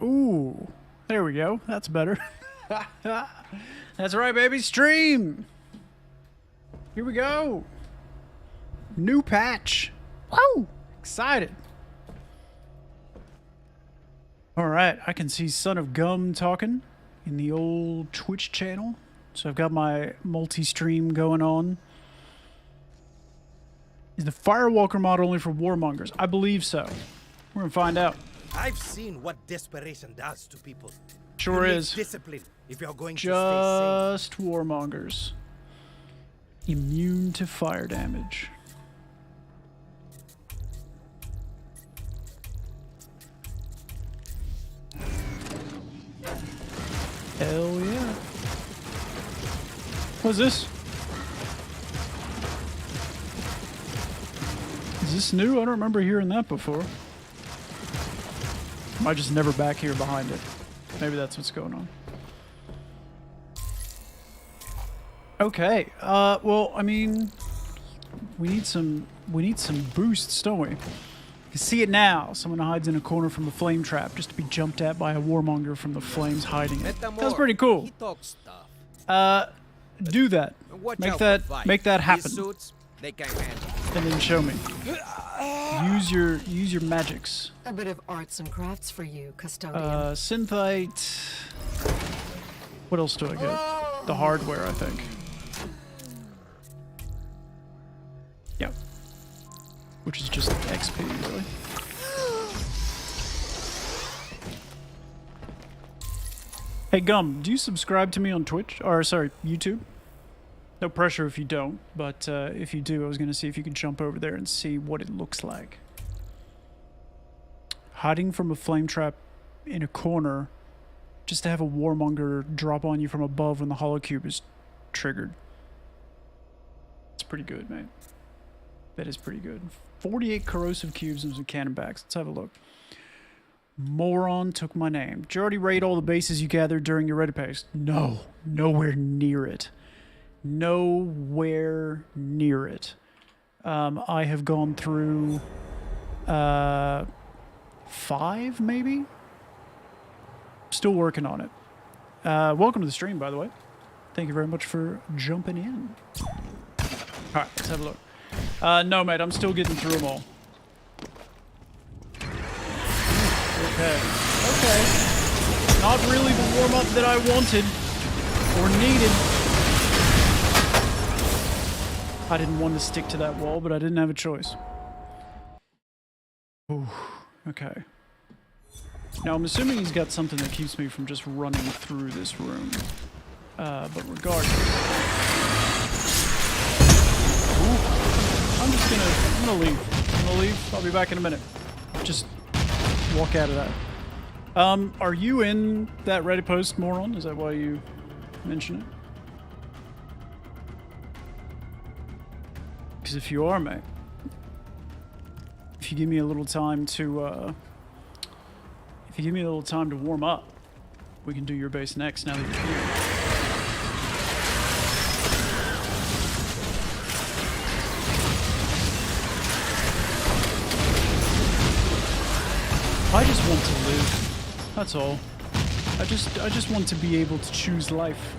Ooh, there we go. That's better. That's right, baby. Stream. Here we go. New patch. Woo! Excited. All right, I can see Son of Gum talking in the old Twitch channel. So I've got my multi-stream going on. Is the Firewalker mod only for warmongers? I believe so. We're gonna find out. I've seen what desperation does to people. Sure You need is. discipline if you're going to stay Just warmongers. Immune to fire damage. Hell yeah. What's this? Is this new? I don't remember hearing that before. Am I just never back here behind it? Maybe that's what's going on. Okay. Well, I mean, we need some boosts, don't we? You can see it now. Someone hides in a corner from a flame trap just to be jumped at by a warmonger from the flames hiding it. That's pretty cool. Do that. Make that happen. And then show me. Use your magics. A bit of arts and crafts for you, custodian. Synthite. What else do I get? The hardware, I think. Yep. Which is just XP, really. Hey, Gum, do you subscribe to me on Twitch? Or, sorry, YouTube? No pressure if you don't, but if you do, I was going to see if you could jump over there and see what it looks like. Hiding from a flame trap in a corner just to have a warmonger drop on you from above when the hollow cube is triggered. It's pretty good, mate. That is pretty good. 48 corrosive cubes and some cannon backs. Let's have a look. Moron took my name. Did you already raid all the bases you gathered during your Reddit post? No. Nowhere near it. Nowhere near it. I have gone through 5, maybe? Still working on it. Welcome to the stream, by the way. Thank you very much for jumping in. Alright, let's have a look. No, mate, I'm still getting through them all. Okay. Okay. Not really the warm-up that I wanted or needed. I didn't want to stick to that wall, but I didn't have a choice. Ooh, okay. Now, I'm assuming he's got something that keeps me from just running through this room. But regardless... Ooh. I'm gonna leave. I'm gonna leave. I'll be back in a minute. Just walk out of that. Are you in that Reddit post, Moron? Is that why you mention it? Because if you are, mate, if you give me a little time to, warm up, we can do your base next now that you're here. I just want to live. That's all. I just want to be able to choose life.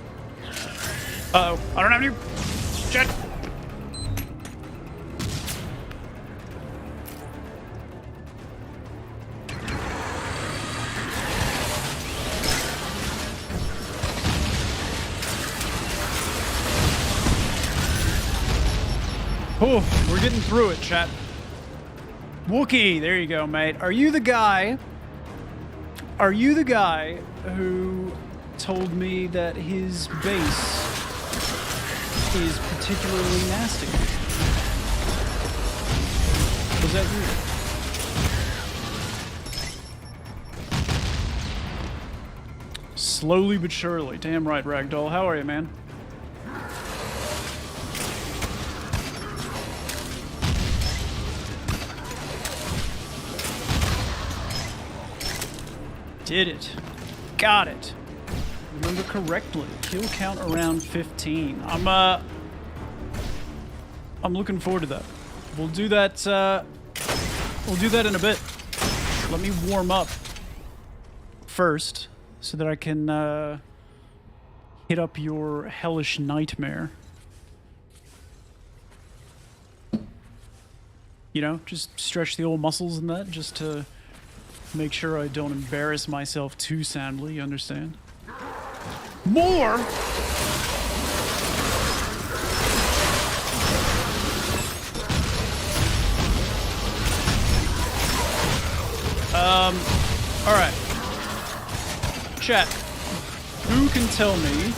Uh-oh. I don't have any... Shit! Oh, we're getting through it, chat. Wookie, there you go, mate. Are you the guy who told me that his base is particularly nasty? Was that you? Slowly but surely. Damn right, Ragdoll. How are you, man? Did it. Got it. Remember correctly. Kill count around 15. I'm looking forward to that. We'll do that in a bit. Let me warm up first so that I can hit up your hellish nightmare. You know, just stretch the old muscles in that just to make sure I don't embarrass myself too soundly, you understand? More? Alright. Chat, who can tell me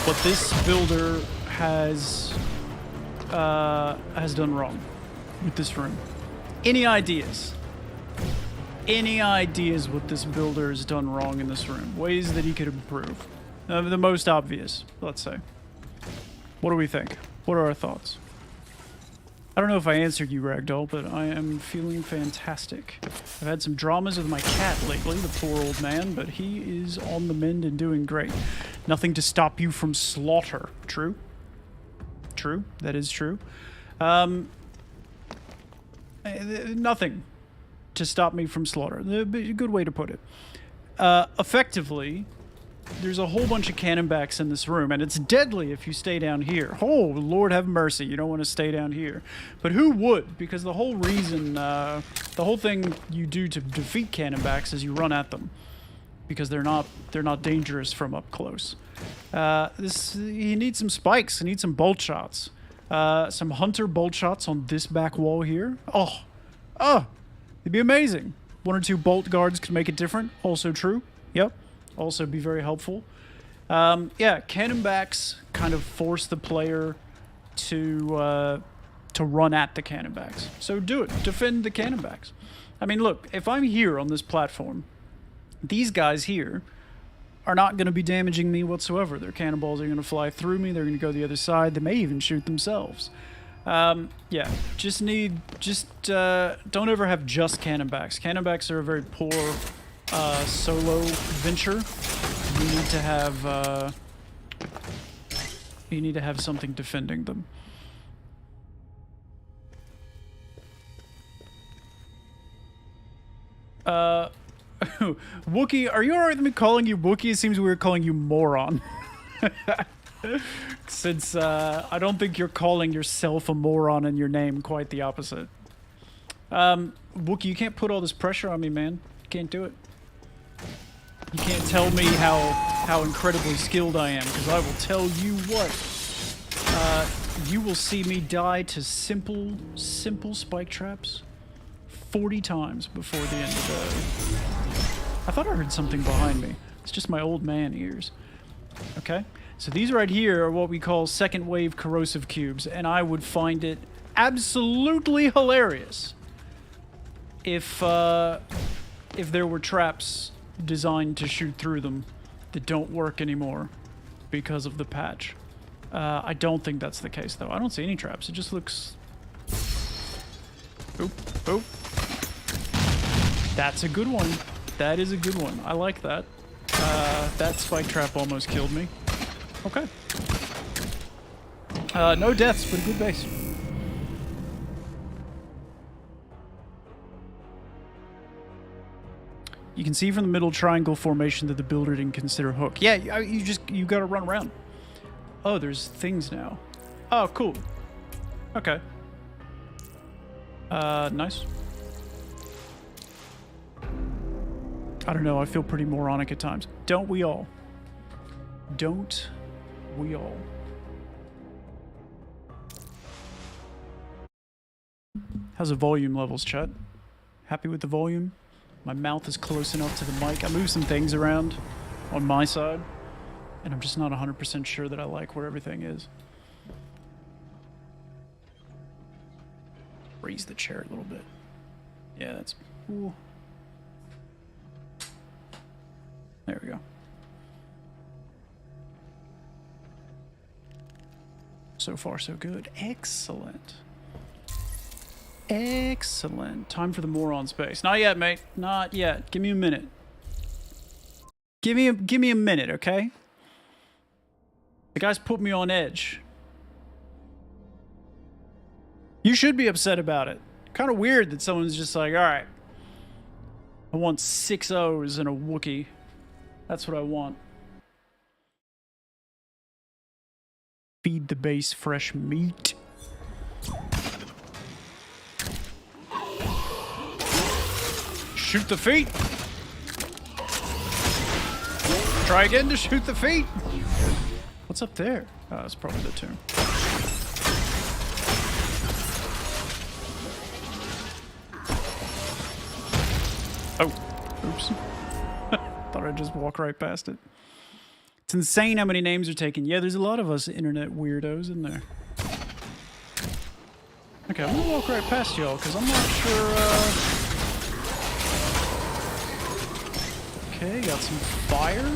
what this builder has done wrong with this room? Any ideas? Any ideas what this builder has done wrong in this room? Ways that he could improve? The most obvious, let's say. What do we think? What are our thoughts? I don't know if I answered you, Ragdoll, but I am feeling fantastic. I've had some dramas with my cat lately, the poor old man, but he is on the mend and doing great. Nothing to stop you from slaughter. True? True. That is true. Nothing to stop me from slaughter. A good way to put it. Effectively, there's a whole bunch of cannonbacks in this room, and it's deadly if you stay down here. Oh, Lord have mercy, you don't want to stay down here. But who would? Because the whole reason, the whole thing you do to defeat cannonbacks is you run at them. Because they're not dangerous from up close. You need some spikes, you need some bolt shots. Some hunter bolt shots on this back wall here. Oh, it'd be amazing. 1 or 2 bolt guards could make it different. Also true. Yep. Also be very helpful. Yeah, cannonbacks kind of force the player to run at the cannonbacks. So do it. Defend the cannonbacks. I mean, look, if I'm here on this platform, these guys here are not going to be damaging me whatsoever. Their cannonballs are going to fly through me. They're going to go the other side. They may even shoot themselves. Yeah, don't ever have just cannonbacks. Cannonbacks are a very poor solo venture. You need to have something defending them. Wookie, are you alright with me calling you Wookie? It seems weird calling you moron. Since I don't think you're calling yourself a moron in your name, quite the opposite. Wookie, you can't put all this pressure on me, man. You can't do it. You can't tell me how incredibly skilled I am, because I will tell you what. You will see me die to simple spike traps 40 times before the end of the... I thought I heard something behind me. It's just my old man ears. Okay? So these right here are what we call second wave corrosive cubes, and I would find it absolutely hilarious if there were traps designed to shoot through them that don't work anymore because of the patch. I don't think that's the case, though. I don't see any traps. It just looks... Oop, oop. That's a good one. That is a good one. I like that. That spike trap almost killed me. Okay. No deaths, but a good base. You can see from the middle triangle formation that the builder didn't consider hook. Yeah, you gotta run around. Oh, there's things now. Oh, cool. Okay. Nice. I don't know, I feel pretty moronic at times. Don't we all? Don't we all? How's the volume levels, chat? Happy with the volume? My mouth is close enough to the mic. I moved some things around on my side, and I'm just not 100% sure that I like where everything is. Raise the chair a little bit. Yeah, that's... Ooh. There we go. So far, so good. Excellent. Excellent. Time for the moron space. Not yet, mate. Not yet. Give me a minute. Give me a minute, okay? The guy's put me on edge. You should be upset about it. Kind of weird that someone's just like, all right, I want 6 O's and a Wookiee. That's what I want. Feed the base fresh meat. Shoot the feet. Try again to shoot the feet. What's up there? Oh, that's probably the tomb. Oh, oops. Thought I'd just walk right past it. It's insane how many names are taken. Yeah, there's a lot of us internet weirdos in there. Okay, I'm gonna walk right past y'all because I'm not sure. Okay, got some fire.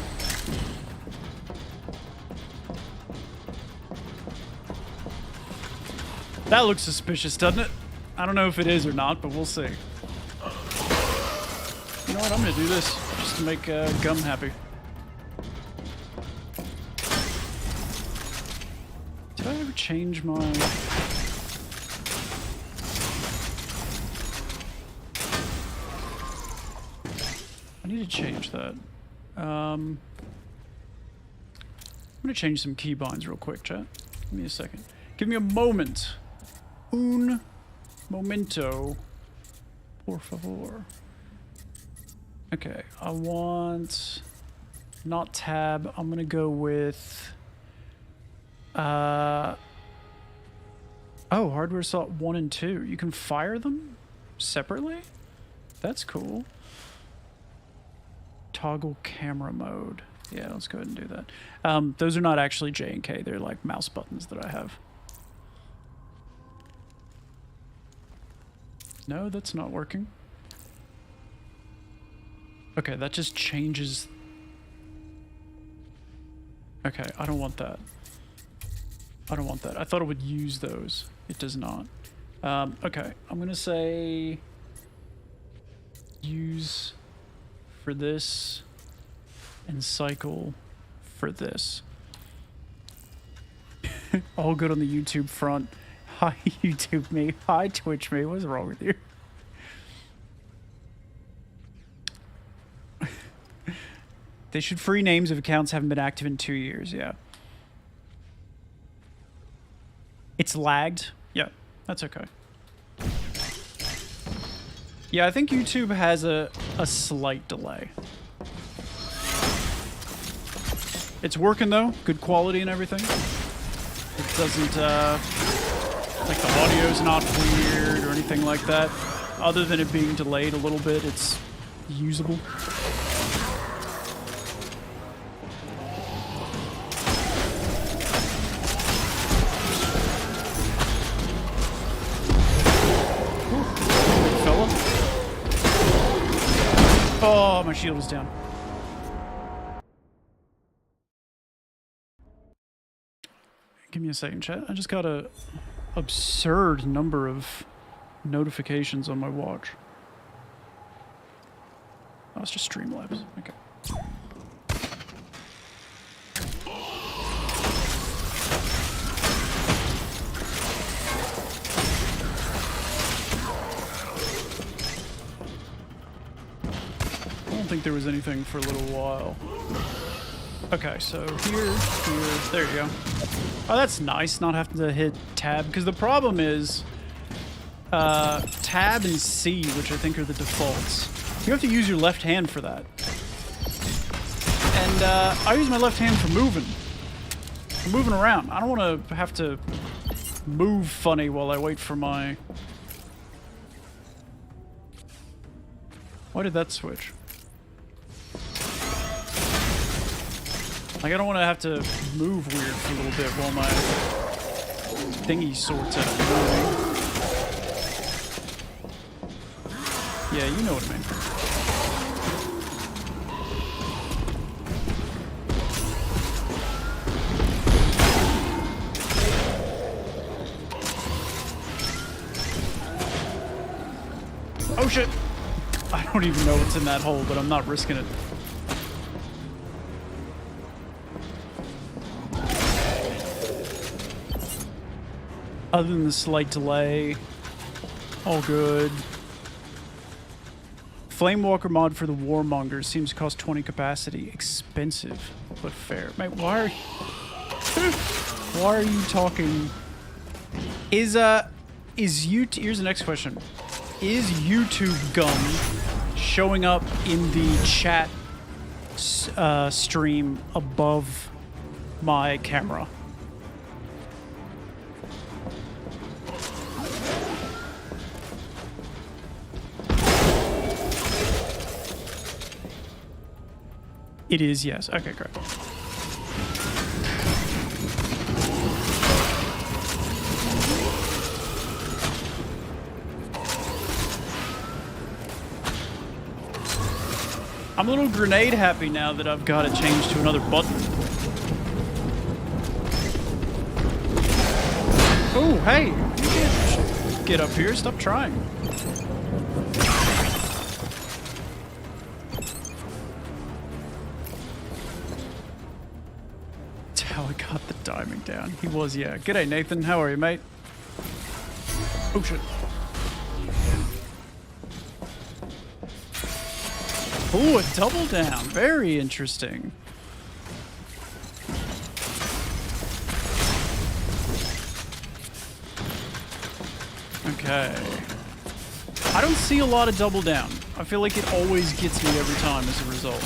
That looks suspicious, doesn't it? I don't know if it is or not, but we'll see. You know what? I'm gonna do this just to make Gum happy. Did I ever change my... I need to change that. I'm gonna change some keybinds real quick, chat. Give me a second. Give me a moment. Un momento. Por favor. Okay, I want... Not tab. I'm gonna go with... Oh, hardware assault 1 and 2. You can fire them separately? That's cool. Toggle camera mode. Yeah, let's go ahead and do that. Those are not actually J and K. They're like mouse buttons that I have. No, that's not working. Okay, that just changes. Okay, I don't want that. I don't want that. I thought it would use those. It does not. Okay, I'm gonna say use for this and cycle for this. All good on the YouTube front. Hi YouTube me. Hi Twitch me. What's wrong with you? They should free names if accounts haven't been active in 2 years. Yeah. It's lagged. Yeah, that's okay. Yeah, I think YouTube has a slight delay. It's working though. Good quality and everything. It doesn't, like the audio's not weird or anything like that. Other than it being delayed a little bit, it's usable. Oh, my shield is down. Give me a second, chat. I just got a absurd number of notifications on my watch. Oh, it's just Streamlabs. Okay. I don't think there was anything for a little while. Okay, so here, there you go. Oh, that's nice, not having to hit tab, because the problem is tab and C, which I think are the defaults. You have to use your left hand for that. And I use my left hand for moving. For moving around. I don't want to have to move funny while I wait for my... Why did that switch? Like, I don't want to have to move weird for a little bit while my thingy sorts out. You know what I mean? Yeah, you know what I mean. Oh shit! I don't even know what's in that hole, but I'm not risking it. Other than the slight delay, all good. Flamewalker mod for the Warmonger seems to cost 20 capacity. Expensive, but fair. Mate, why are you talking? Here's the next question. Is YouTube Gum showing up in the chat stream above my camera? It is, yes. Okay, great. I'm a little grenade happy now that I've got to change to another button. Oh, hey! You can't get up here. Stop trying. That's how I got the timing down. He was, yeah. G'day, Nathan. How are you, mate? Oh, shit. Ooh, a double down. Very interesting. Okay. I don't see a lot of double down. I feel like it always gets me every time as a result.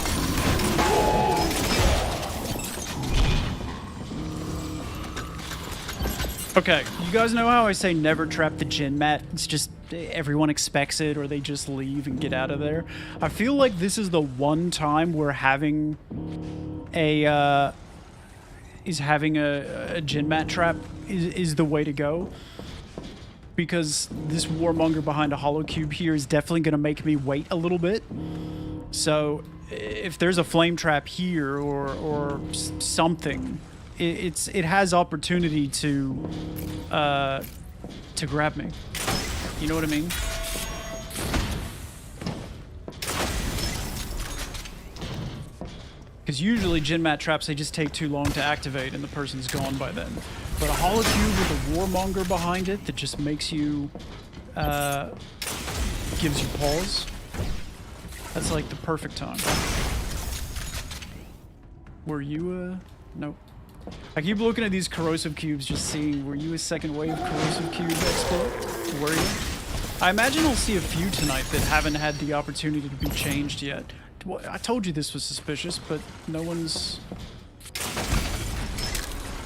Okay, you guys know how I say never trap the gen mat? It's just everyone expects it or they just leave and get out of there. I feel like this is the one time where having a gen mat trap is the way to go. Because this Warmonger behind a hollow cube here is definitely going to make me wait a little bit. So if there's a flame trap here or something, it has opportunity to grab me. You know what I mean? Because usually gen mat traps, they just take too long to activate and the person's gone by then. But a hollow cube with a Warmonger behind it that just makes you, gives you pause. That's like the perfect time. Were you, nope. I keep looking at these corrosive cubes, just seeing, were you a second wave corrosive cube expert? Were you? I imagine I'll see a few tonight that haven't had the opportunity to be changed yet. I told you this was suspicious, but no one's...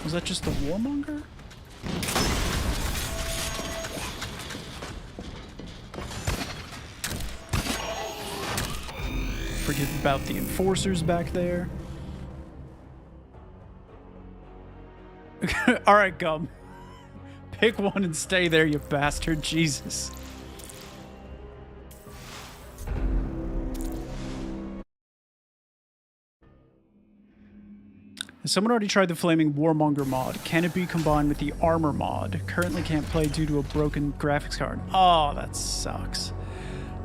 Was that just the Warmonger? Forget about the enforcers back there. Alright, Gum. Pick one and stay there, you bastard. Jesus. Has someone already tried the Flaming Warmonger mod? Can it be combined with the Armor mod? Currently can't play due to a broken graphics card. Oh, that sucks.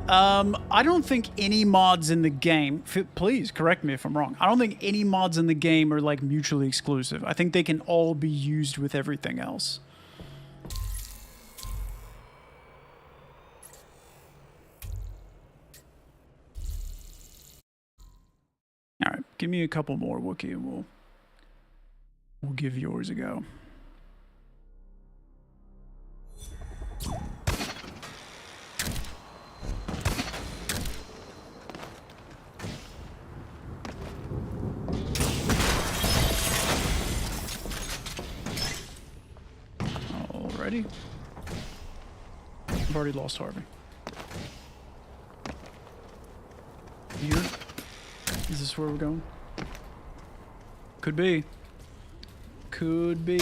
I don't think any mods in the game, please correct me if I'm wrong, I don't think any mods in the game are like mutually exclusive. I think they can all be used with everything else. Alright, give me a couple more, Wookiee, and we'll give yours a go. Alrighty. I've already lost Harvey. Here? Is this where we're going? Could be. Could be. In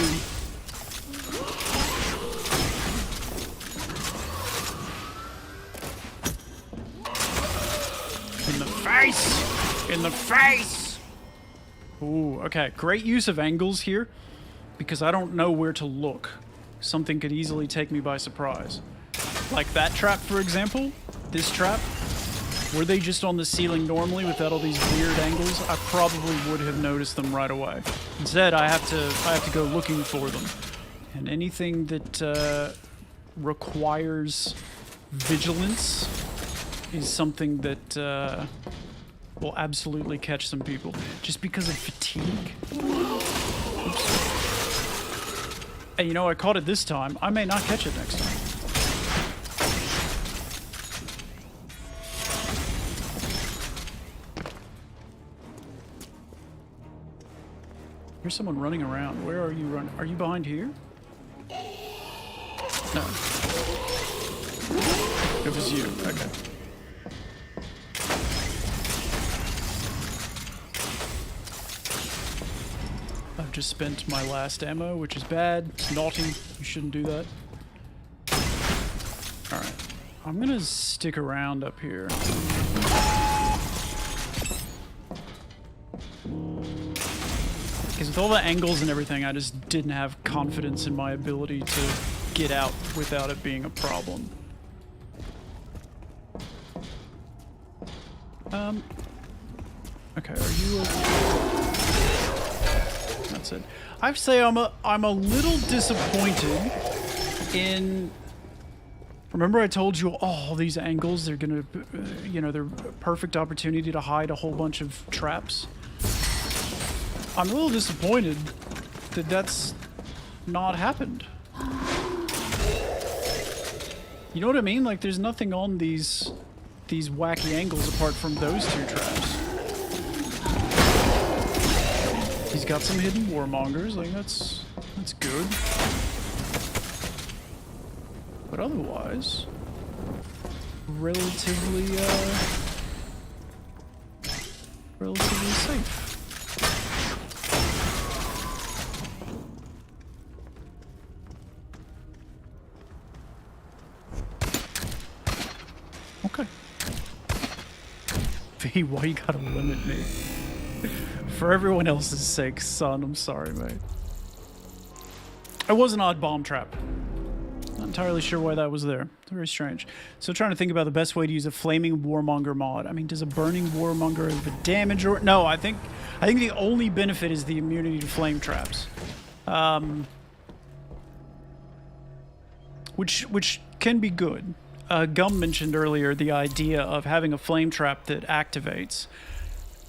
the face! In the face! Ooh, okay. Great use of angles here, because I don't know where to look. Something could easily take me by surprise. Like that trap, for example. This trap. Were they just on the ceiling normally without all these weird angles, I probably would have noticed them right away. Instead, I have to go looking for them. And anything that requires vigilance is something that will absolutely catch some people. Just because of fatigue. Oops. Hey, you know, I caught it this time. I may not catch it next time. There's someone running around. Where are you running? Are you behind here? No. It was you. Okay. I've just spent my last ammo, which is bad. It's naughty. You shouldn't do that. Alright. I'm gonna stick around up here. Because with all the angles and everything, I just didn't have confidence in my ability to get out without it being a problem. Okay, are you That's it. I have to say I'm a little disappointed in... Remember I told you, all these angles, they're gonna, you know, they're a perfect opportunity to hide a whole bunch of traps. I'm a little disappointed that that's not happened. You know what I mean? Like, there's nothing on these wacky angles apart from those two traps. He's got some hidden warmongers, like that's good. But otherwise, relatively safe. Okay. V, why you gotta limit me? For everyone else's sake, son, I'm sorry, mate. It was an odd bomb trap. Not entirely sure why that was there. It's very strange. So trying to think about the best way to use a flaming warmonger mod. I mean, does a burning warmonger have a damage or... No, I think the only benefit is the immunity to flame traps. Which can be good. Gum mentioned earlier the idea of having a flame trap that activates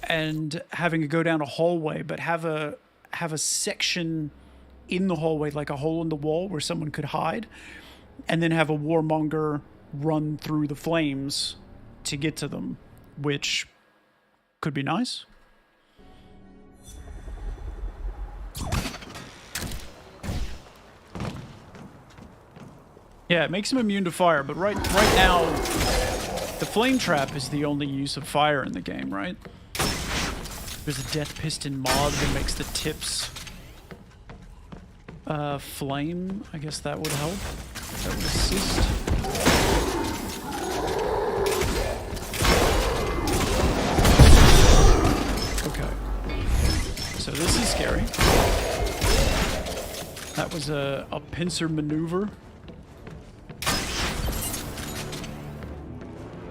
and having to go down a hallway, but have a section in the hallway, like a hole in the wall where someone could hide, and then have a warmonger run through the flames to get to them, which could be nice. Yeah, it makes him immune to fire, but right now, the flame trap is the only use of fire in the game, right? There's a death piston mod that makes the tips flame. I guess that would help. That would assist. Okay. So this is scary. That was a pincer maneuver.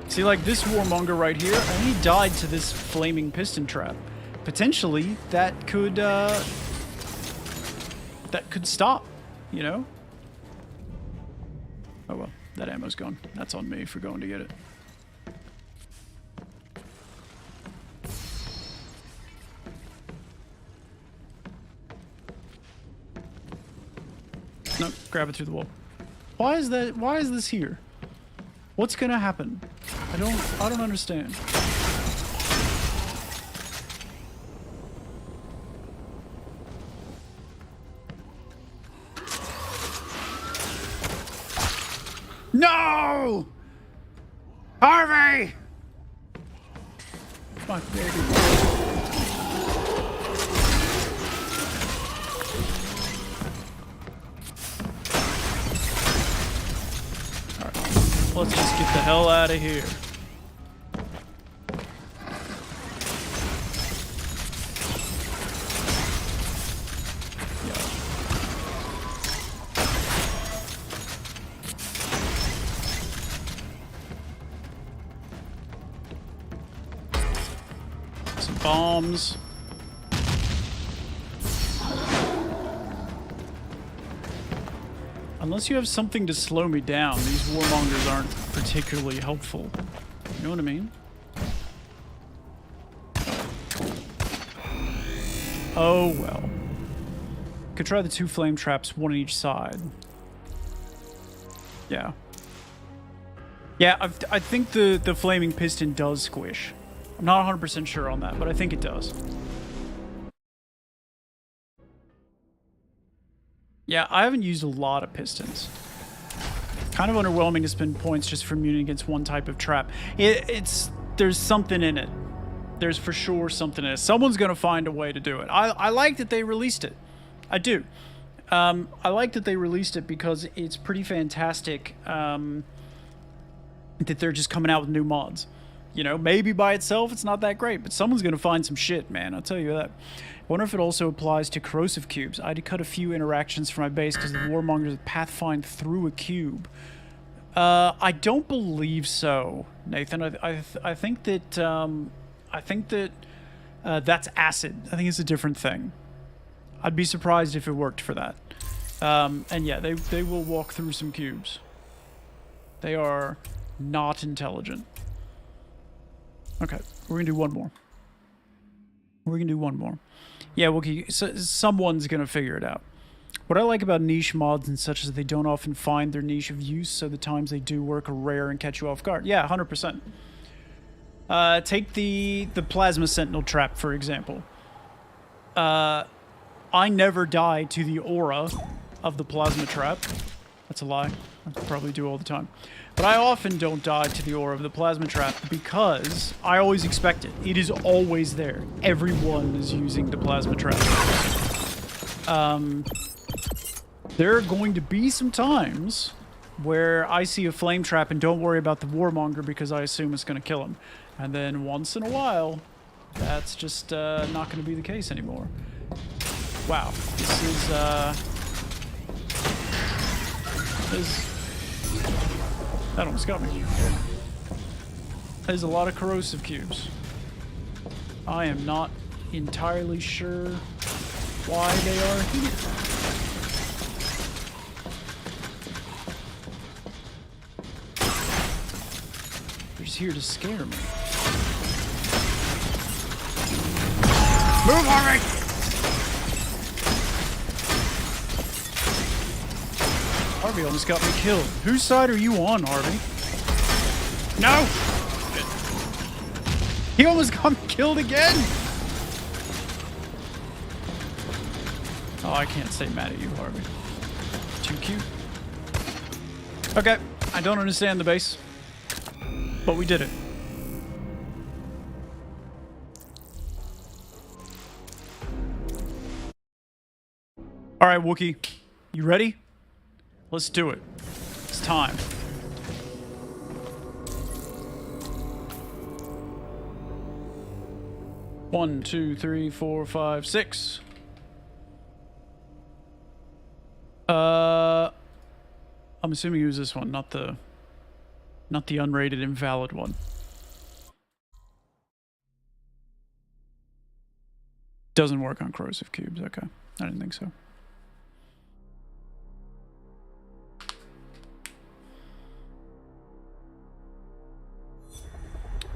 See, like this warmonger right here, and he died to this flaming piston trap. Potentially, that could stop, you know? Oh well, that ammo's gone. That's on me for going to get it. Nope, grab it through the wall. Why is this here? What's gonna happen? I don't understand. No! Harvey! My baby. Alright. Let's just get the hell out of here. Bombs. Unless you have something to slow me down, these warmongers aren't particularly helpful. You know what I mean? Oh, well. Could try the 2 flame traps, 1 on each side. Yeah. Yeah, I think the flaming piston does squish. I'm not 100% sure on that, but I think it does. Yeah, I haven't used a lot of pistons. Kind of underwhelming to spend points just for immunity against one type of trap. There's something in it. There's for sure something in it. Someone's going to find a way to do it. I like that they released it. I do. I like that they released it because it's pretty fantastic that they're just coming out with new mods. You know, maybe by itself it's not that great, but someone's going to find some shit, man. I'll tell you that. I wonder if it also applies to corrosive cubes. I had to cut a few interactions for my base because the warmongers pathfind through a cube. I don't believe so, Nathan. I think that that's acid. I think it's a different thing. I'd be surprised if it worked for that. And yeah, they will walk through some cubes. They are not intelligent. Okay, we're gonna do one more. Yeah, Wookie, so someone's gonna figure it out. What I like about niche mods and such is they don't often find their niche of use, so the times they do work are rare and catch you off guard. Yeah, 100%. Take the Plasma Sentinel trap, for example. I never die to the aura of the Plasma trap. That's a lie. I probably do all the time. But I often don't die to the aura of the Plasma trap because I always expect it. It is always there. Everyone is using the Plasma trap. There are going to be some times where I see a flame trap and don't worry about the warmonger because I assume it's going to kill him. And then once in a while, that's just not going to be the case anymore. Wow. That almost got me. There's a lot of corrosive cubes. I am not entirely sure why they are here. They're just here to scare me. Move, Harvey! Harvey almost got me killed. Whose side are you on, Harvey? No! He almost got me killed again! Oh, I can't stay mad at you, Harvey. Too cute. Okay, I don't understand the base, but we did it. Alright, Wookie. You ready? Let's do it. It's time. One, two, three, four, five, six. I'm assuming it was this one, not the unrated invalid one. Doesn't work on corrosive cubes. Okay, I didn't think so.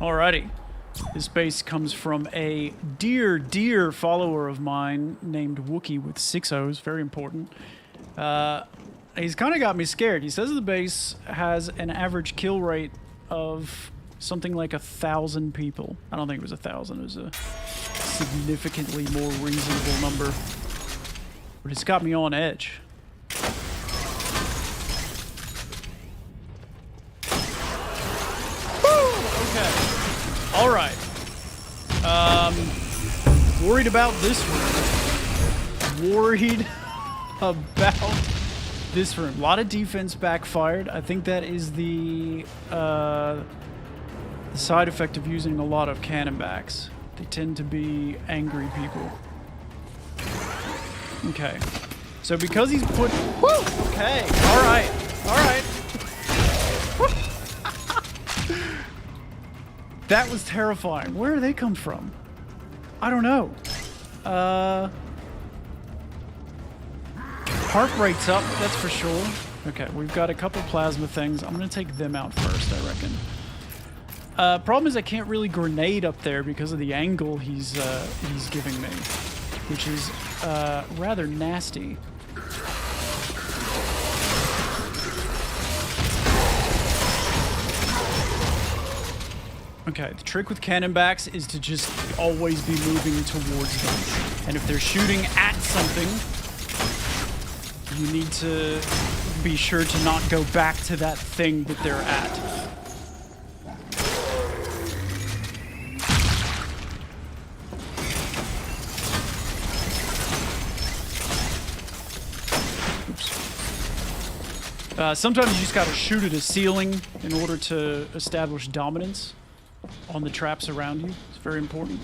Alrighty. This base comes from a dear follower of mine named Wookie with 6 O's. Very important. He's kind of got me scared. He says the base has an average kill rate of something like 1,000 people. I don't think it was 1,000. It was a significantly more reasonable number. But it's got me on edge. Okay. All right. Worried about this room. Worried about this room. A lot of defense backfired. I think that is the side effect of using a lot of cannonbacks. They tend to be angry people. Okay. So because he's put... Woo! Okay. All right. All right. That was terrifying. Where do they come from? I don't know. Heart rate's up, that's for sure. Okay, we've got a couple plasma things. I'm going to take them out first, I reckon. Problem is I can't really grenade up there because of the angle he's giving me, which is rather nasty. Okay, the trick with cannonbacks is to just always be moving towards them. And if they're shooting at something, you need to be sure to not go back to that thing that they're at. Sometimes you just gotta shoot at a ceiling in order to establish dominance on the traps around you. It's very important.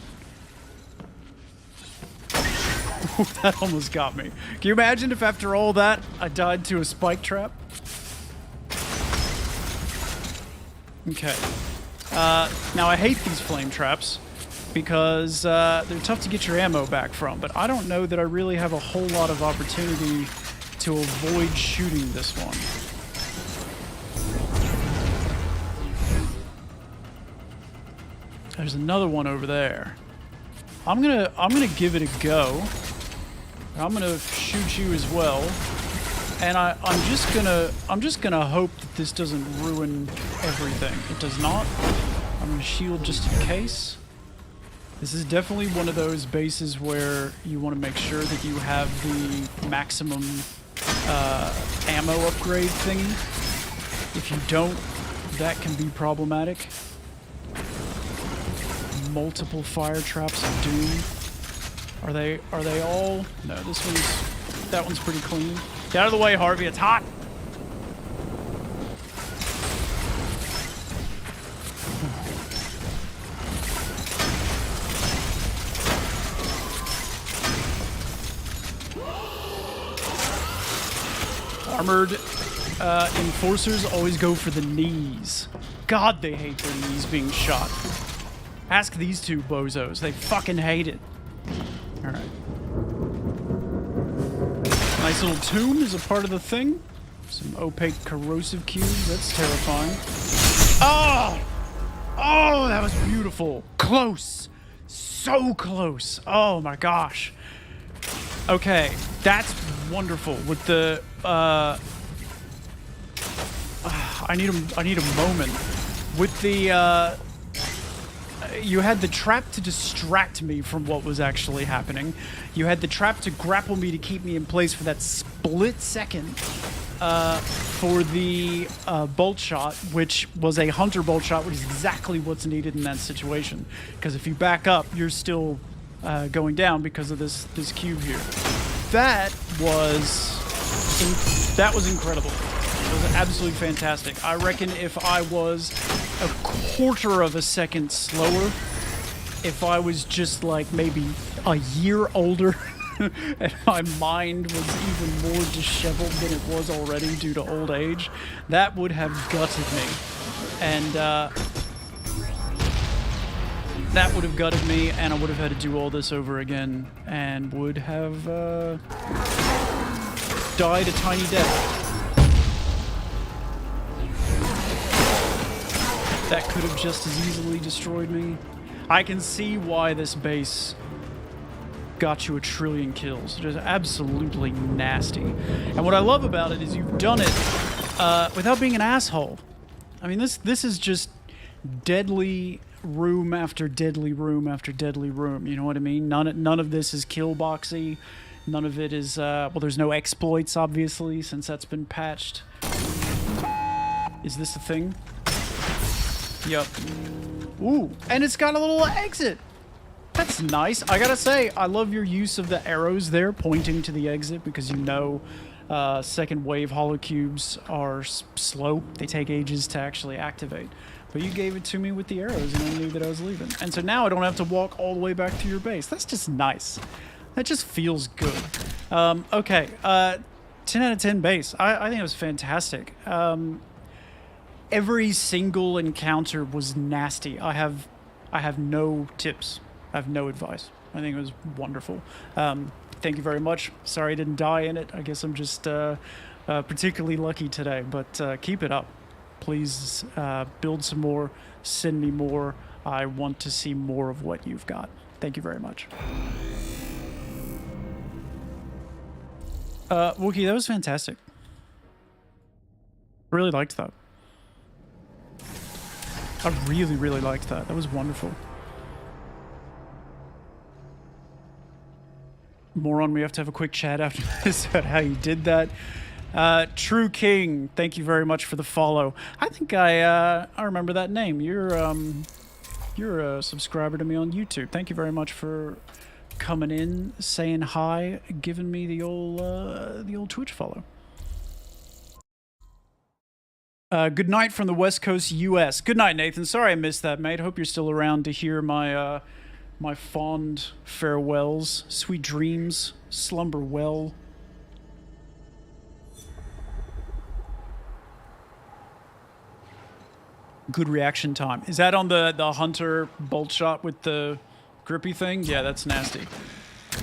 That almost got me. Can you imagine if after all that I died to a spike trap? Okay. Now I hate these flame traps because they're tough to get your ammo back from, but I don't know that I really have a whole lot of opportunity to avoid shooting this one. There's another one over there. I'm gonna give it a go. I'm gonna shoot you as well, and I'm just gonna hope that this doesn't ruin everything. It does not. I'm gonna shield just in case. This is definitely one of those bases where you want to make sure that you have the maximum ammo upgrade thingy. If you don't, that can be problematic. Multiple fire traps of doom. Are they all? No, that one's pretty clean. Get out of the way, Harvey, it's hot! Armored enforcers always go for the knees. God, they hate their knees being shot. Ask these two bozos. They fucking hate it. Alright. Nice little tomb is a part of the thing. Some opaque corrosive cubes. That's terrifying. Oh! Oh, that was beautiful. Close. So close. Oh my gosh. Okay. That's wonderful. With the, I need a moment. With the, you had the trap to distract me from what was actually happening. You had the trap to grapple me to keep me in place for that split second for the bolt shot, which was a hunter bolt shot, which is exactly what's needed in that situation. Because if you back up, you're still going down because of this cube here. That was incredible. It was absolutely fantastic. I reckon if I was a quarter of a second slower, if I was just like maybe a year older and my mind was even more disheveled than it was already due to old age, that would have gutted me. And that would have gutted me, and I would have had to do all this over again and would have died a tiny death. That could have just as easily destroyed me. I can see why this base got you a trillion kills. Just absolutely nasty. And what I love about it is you've done it without being an asshole. I mean, this is just deadly room after deadly room after deadly room. You know what I mean? None of this is kill boxy. None of it is, well, there's no exploits, obviously, since that's been patched. Is this a thing? Yep. Ooh, and it's got a little exit. That's nice. I gotta say, I love your use of the arrows there pointing to the exit because you know second wave holocubes are slow. They take ages to actually activate. But you gave it to me with the arrows and I knew that I was leaving. And so now I don't have to walk all the way back to your base. That's just nice. That just feels good. Okay, 10 out of 10 base. I think it was fantastic. Every single encounter was nasty. I have no tips. I have no advice. I think it was wonderful. Thank you very much. Sorry I didn't die in it. I guess I'm just particularly lucky today, but keep it up. Please build some more, send me more. I want to see more of what you've got. Thank you very much. Wookie, that was fantastic. Really liked that. I really, really liked that. That was wonderful. Moron, we have to have a quick chat after this about how you did that. True King, thank you very much for the follow. I think I remember that name. You're a subscriber to me on YouTube. Thank you very much for coming in, saying hi, giving me the old Twitch follow. Good night from the West Coast, U.S. Good night, Nathan. Sorry I missed that, mate. Hope you're still around to hear my my fond farewells. Sweet dreams. Slumber well. Good reaction time. Is that on the Hunter bolt shot with the grippy thing? Yeah, that's nasty.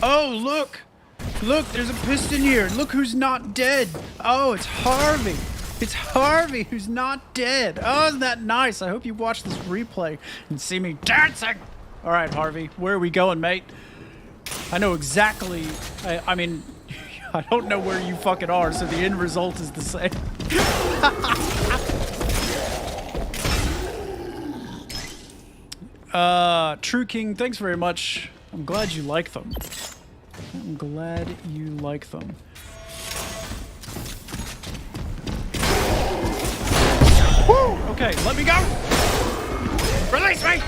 Oh, look! Look, there's a piston here. Look who's not dead. Oh, it's Harvey. It's Harvey who's not dead. Oh, isn't that nice? I hope you watch this replay and see me dancing. All right, Harvey, where are we going, mate? I know exactly. I mean, I don't know where you fucking are, so the end result is the same. True King, thanks very much. I'm glad you like them. I'm glad you like them. Woo! Okay, let me go! Release me!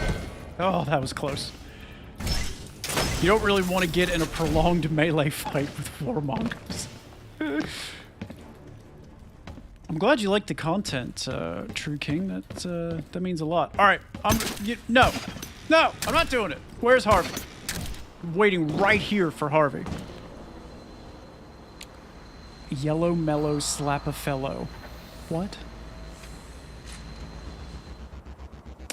Oh, that was close. You don't really want to get in a prolonged melee fight with warmongers. I'm glad you like the content, True King. That means a lot. All right, no, I'm not doing it. Where's Harvey? I'm waiting right here for Harvey. Yellow mellow slap a fellow. What?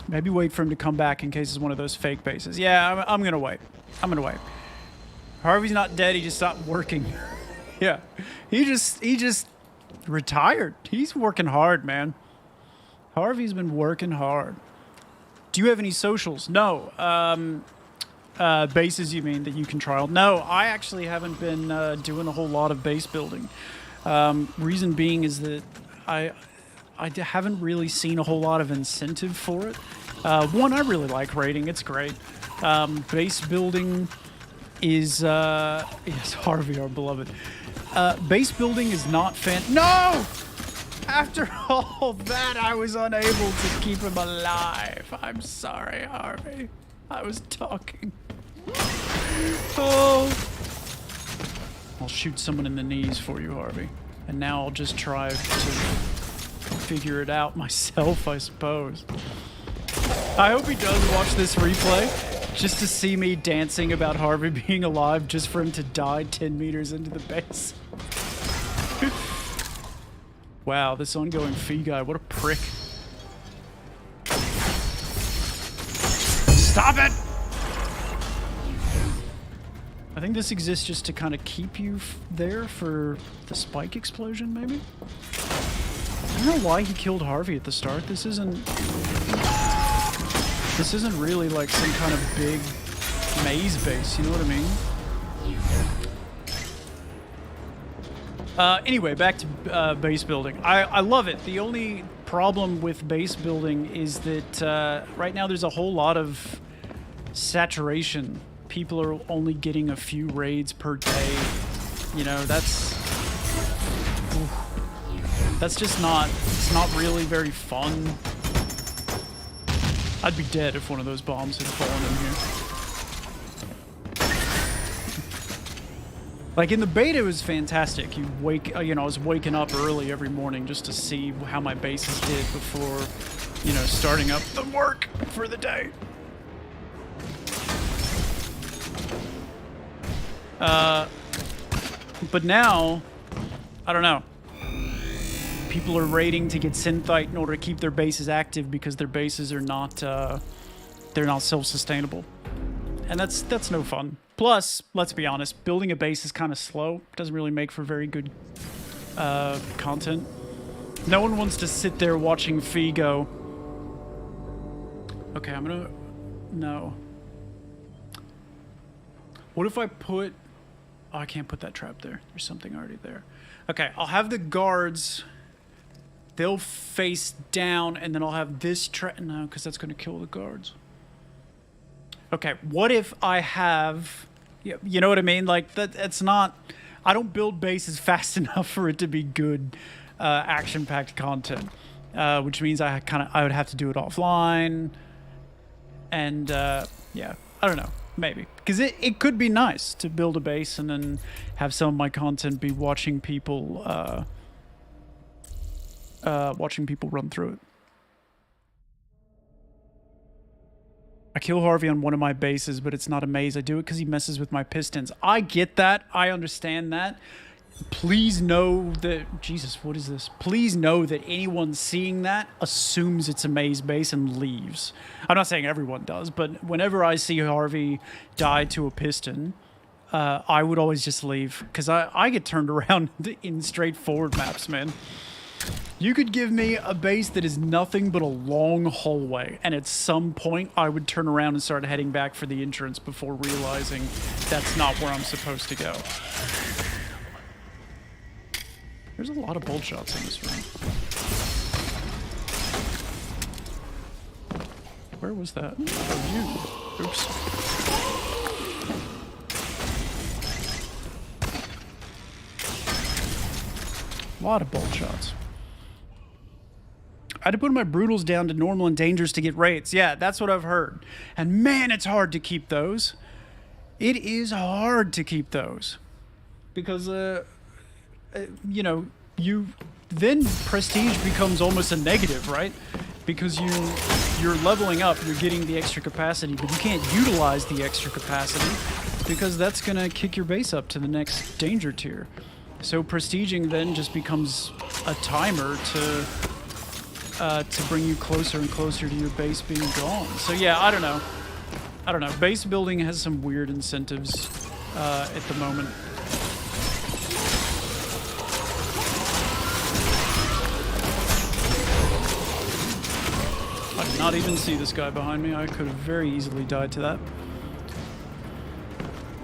Maybe wait for him to come back in case it's one of those fake bases. Yeah, I'm gonna wait. I'm gonna wait. Harvey's not dead. He just stopped working. Yeah, he just retired. He's working hard, man. Harvey's been working hard. Do you have any socials? No. Bases, you mean, that you can trial? No, I actually haven't been doing a whole lot of base building. Reason being is that I haven't really seen a whole lot of incentive for it. One, I really like raiding. It's great. Base building is... yes, Harvey, our beloved. Base building is not No! After all that, I was unable to keep him alive. I'm sorry, Harvey. I was talking. Oh. I'll shoot someone in the knees for you, Harvey. And now I'll just try to figure it out myself, I suppose. I hope he does watch this replay just to see me dancing about Harvey being alive just for him to die 10 meters into the base. Wow, this ongoing fee guy, what a prick. Stop it! I think this exists just to kind of keep you there for the spike explosion, maybe? I don't know why he killed Harvey at the start. This isn't really like some kind of big maze base, you know what I mean? Anyway, back to base building. I love it. The only problem with base building is that right now there's a whole lot of saturation. People are only getting a few raids per day. You know, that's just not, it's not really very fun. I'd be dead if one of those bombs had fallen in here. Like in the beta, it was fantastic. You wake, you know, I was waking up early every morning just to see how my bases did before, you know, starting up the work for the day. But now, I don't know. People are raiding to get synthite in order to keep their bases active because their bases are not, they're not self-sustainable. And that's no fun. Plus, let's be honest, building a base is kind of slow. It doesn't really make for very good content. No one wants to sit there watching Fee go. Okay, I'm gonna... No. What if I put... Oh, I can't put that trap there. There's something already there. Okay, I'll have the guards... They'll face down, and then I'll have this trap... No, because that's going to kill the guards. Okay, what if I have... You know what I mean? Like, that's not... I don't build bases fast enough for it to be good action-packed content. Which means I would have to do it offline. And, yeah, I don't know. Maybe. Because it could be nice to build a base and then have some of my content be watching people run through it. I kill Harvey on one of my bases, but it's not a maze. I do it because he messes with my pistons. I get that. I understand that. Please know that... Jesus, what is this? Please know that anyone seeing that assumes it's a maze base and leaves. I'm not saying everyone does, but whenever I see Harvey die to a piston, I would always just leave. Because I get turned around in straightforward maps, man. You could give me a base that is nothing but a long hallway, and at some point I would turn around and start heading back for the entrance before realizing that's not where I'm supposed to go. There's a lot of bolt shots in this room. Where was that? Oh, you. Oops. A lot of bolt shots. I had to put my brutals down to normal and dangerous to get rates. Yeah, that's what I've heard. And man, it's hard to keep those. It is hard to keep those. Because, you know, then prestige becomes almost a negative, right? Because you're leveling up, you're getting the extra capacity, but you can't utilize the extra capacity because that's going to kick your base up to the next danger tier. So prestiging then just becomes a timer to bring you closer and closer to your base being gone. So yeah, I don't know. Base building has some weird incentives at the moment. I did not even see this guy behind me. I could have very easily died to that.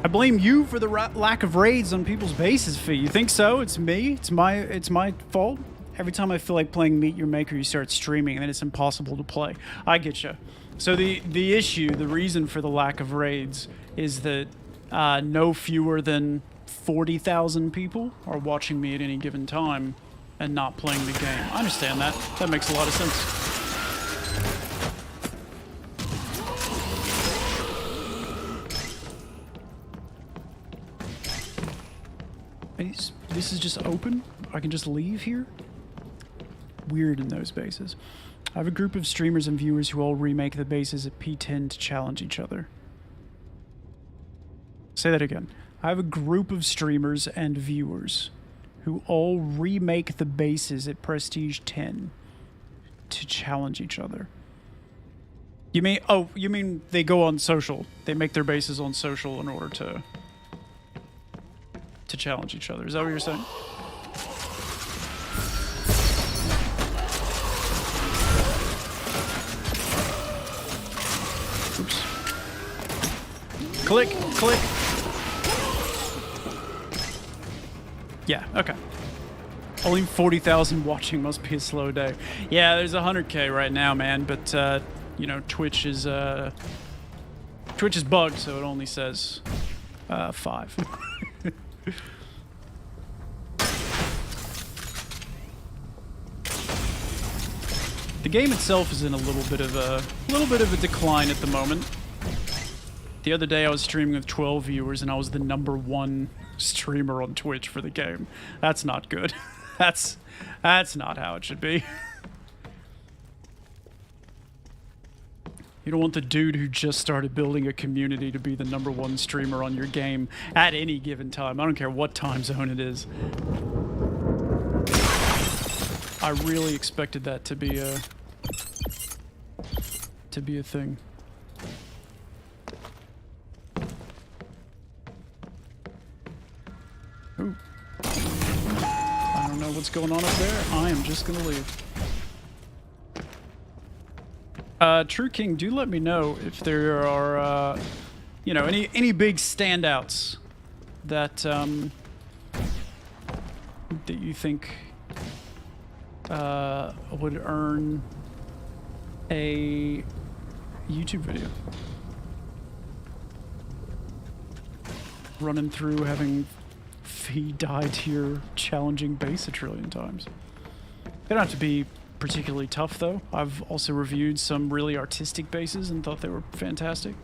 I blame you for the lack of raids on people's bases, Fee. You think so? It's me? It's my fault? Every time I feel like playing Meet Your Maker, you start streaming, and then it's impossible to play. I get you. So the issue, the reason for the lack of raids is that no fewer than 40,000 people are watching me at any given time and not playing the game. I understand that. That makes a lot of sense. This is just open? I can just leave here? Weird in those bases. I have a group of streamers and viewers who all remake the bases at P10 to challenge each other. Say that again. I have a group of streamers and viewers who all remake the bases at Prestige 10 to challenge each other. You mean they go on social. They make their bases on social in order to challenge each other. Is that what you're saying? Oops. Click, click. Yeah, okay. Only 40,000 watching must be a slow day. Yeah, there's 100K right now, man, but you know, Twitch is bugged, so it only says 5. The game itself is in a little bit of a decline at the moment. The other day I was streaming with 12 viewers and I was the #1 streamer on Twitch for the game. That's not good. That's not how it should be. You don't want the dude who just started building a community to be the #1 streamer on your game at any given time. I don't care what time zone it is. I really expected that to be a thing. Ooh. I don't know what's going on up there. I am just gonna leave. True King, do let me know if there are, you know, any big standouts that that you think would earn a YouTube video. Running through having Fee died here challenging base a trillion times. They don't have to be particularly tough though. I've also reviewed some really artistic bases and thought they were fantastic.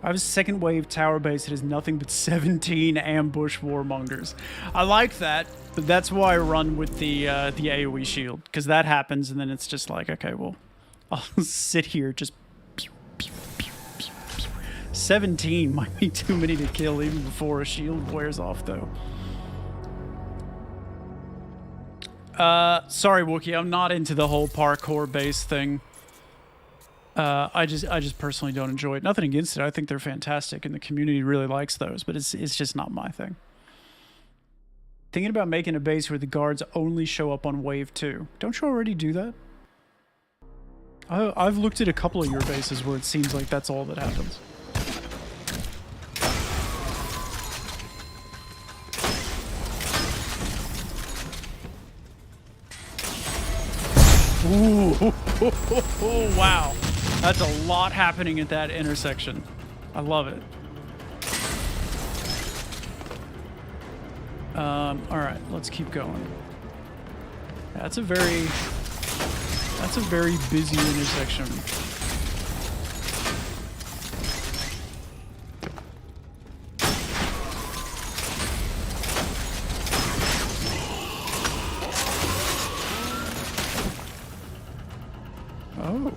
I have a second wave tower base that has nothing but 17 ambush warmongers. I like that, but that's why I run with the AoE shield, because that happens and then it's just like, okay, well, I'll sit here just pew, pew, pew, pew, pew. 17 might be too many to kill even before a shield wears off, though. Sorry, Wookie, I'm not into the whole parkour base thing. I just personally don't enjoy it. Nothing against it. I think they're fantastic, and the community really likes those. But it's just not my thing. Thinking about making a base where the guards only show up on wave 2. Don't you already do that? I've looked at a couple of your bases where it seems like that's all that happens. Ooh, wow. That's a lot happening at that intersection. I love it. Alright, let's keep going. That's a very busy intersection. Oh.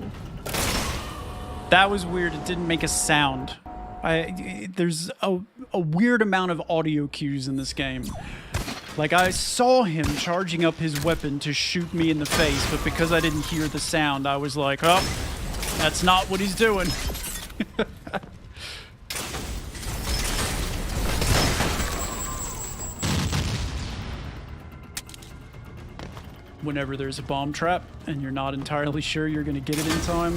That was weird. It didn't make a sound. There's a weird amount of audio cues in this game. Like, I saw him charging up his weapon to shoot me in the face, but because I didn't hear the sound, I was like, oh, that's not what he's doing. Whenever there's a bomb trap and you're not entirely sure you're going to get it in time,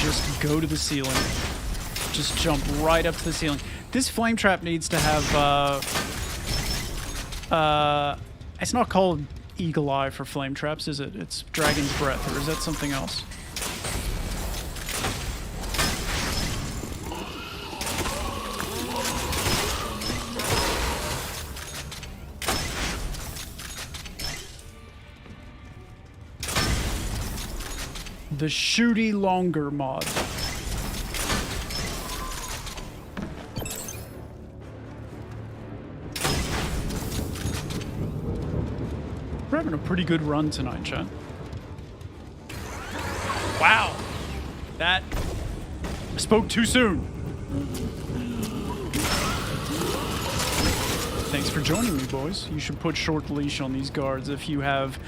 just go to the ceiling. Just jump right up to the ceiling. This flame trap needs to have, it's not called Eagle Eye for flame traps, is it? It's Dragon's Breath, or is that something else? The Shooty Longer mod. We're having a pretty good run tonight, chat. Wow. That... I spoke too soon. Thanks for joining me, boys. You should put short leash on these guards if you have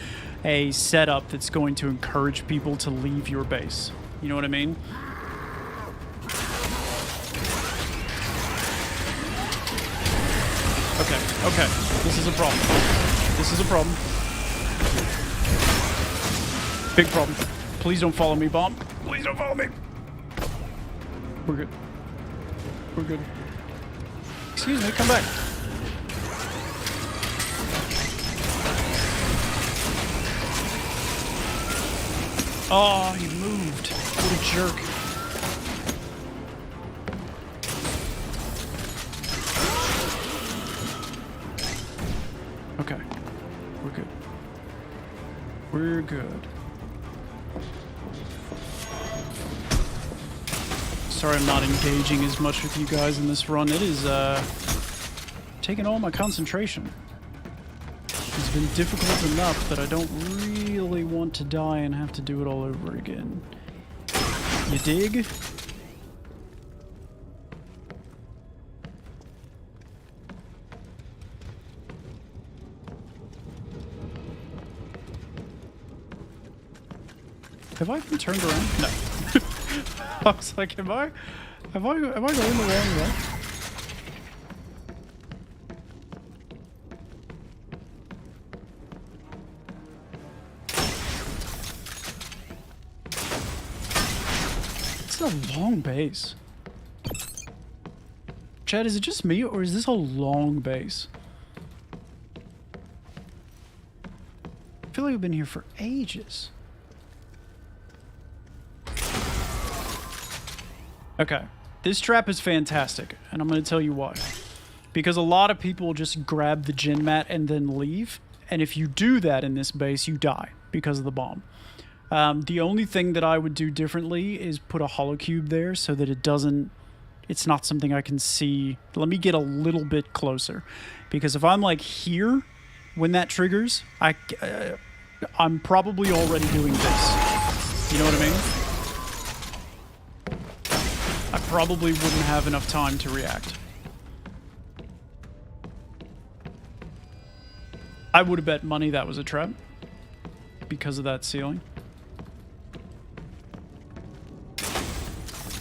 a setup that's going to encourage people to leave your base. You know what I mean? Okay. This is a problem. This is a problem. Big problem. Please don't follow me, bomb. Please don't follow me. We're good. We're good. Excuse me, come back. Oh, he moved. What a jerk. Okay. We're good. We're good. Sorry I'm not engaging as much with you guys in this run. It is, taking all my concentration. It's been difficult enough that I don't really want to die and have to do it all over again. You dig? Have I been turned around? No. I was like, am I going the wrong way? It's a long base. Chad, is it just me, or is this a long base? I feel like I've been here for ages. Okay, this trap is fantastic, and I'm going to tell you why. Because a lot of people just grab the gen mat and then leave, and if you do that in this base, you die because of the bomb. The only thing that I would do differently is put a holocube there so that it's not something I can see. Let me get a little bit closer, because if I'm like here when that triggers, I'm probably already doing this. You know what I mean? I probably wouldn't have enough time to react. I would have bet money that was a trap because of that ceiling.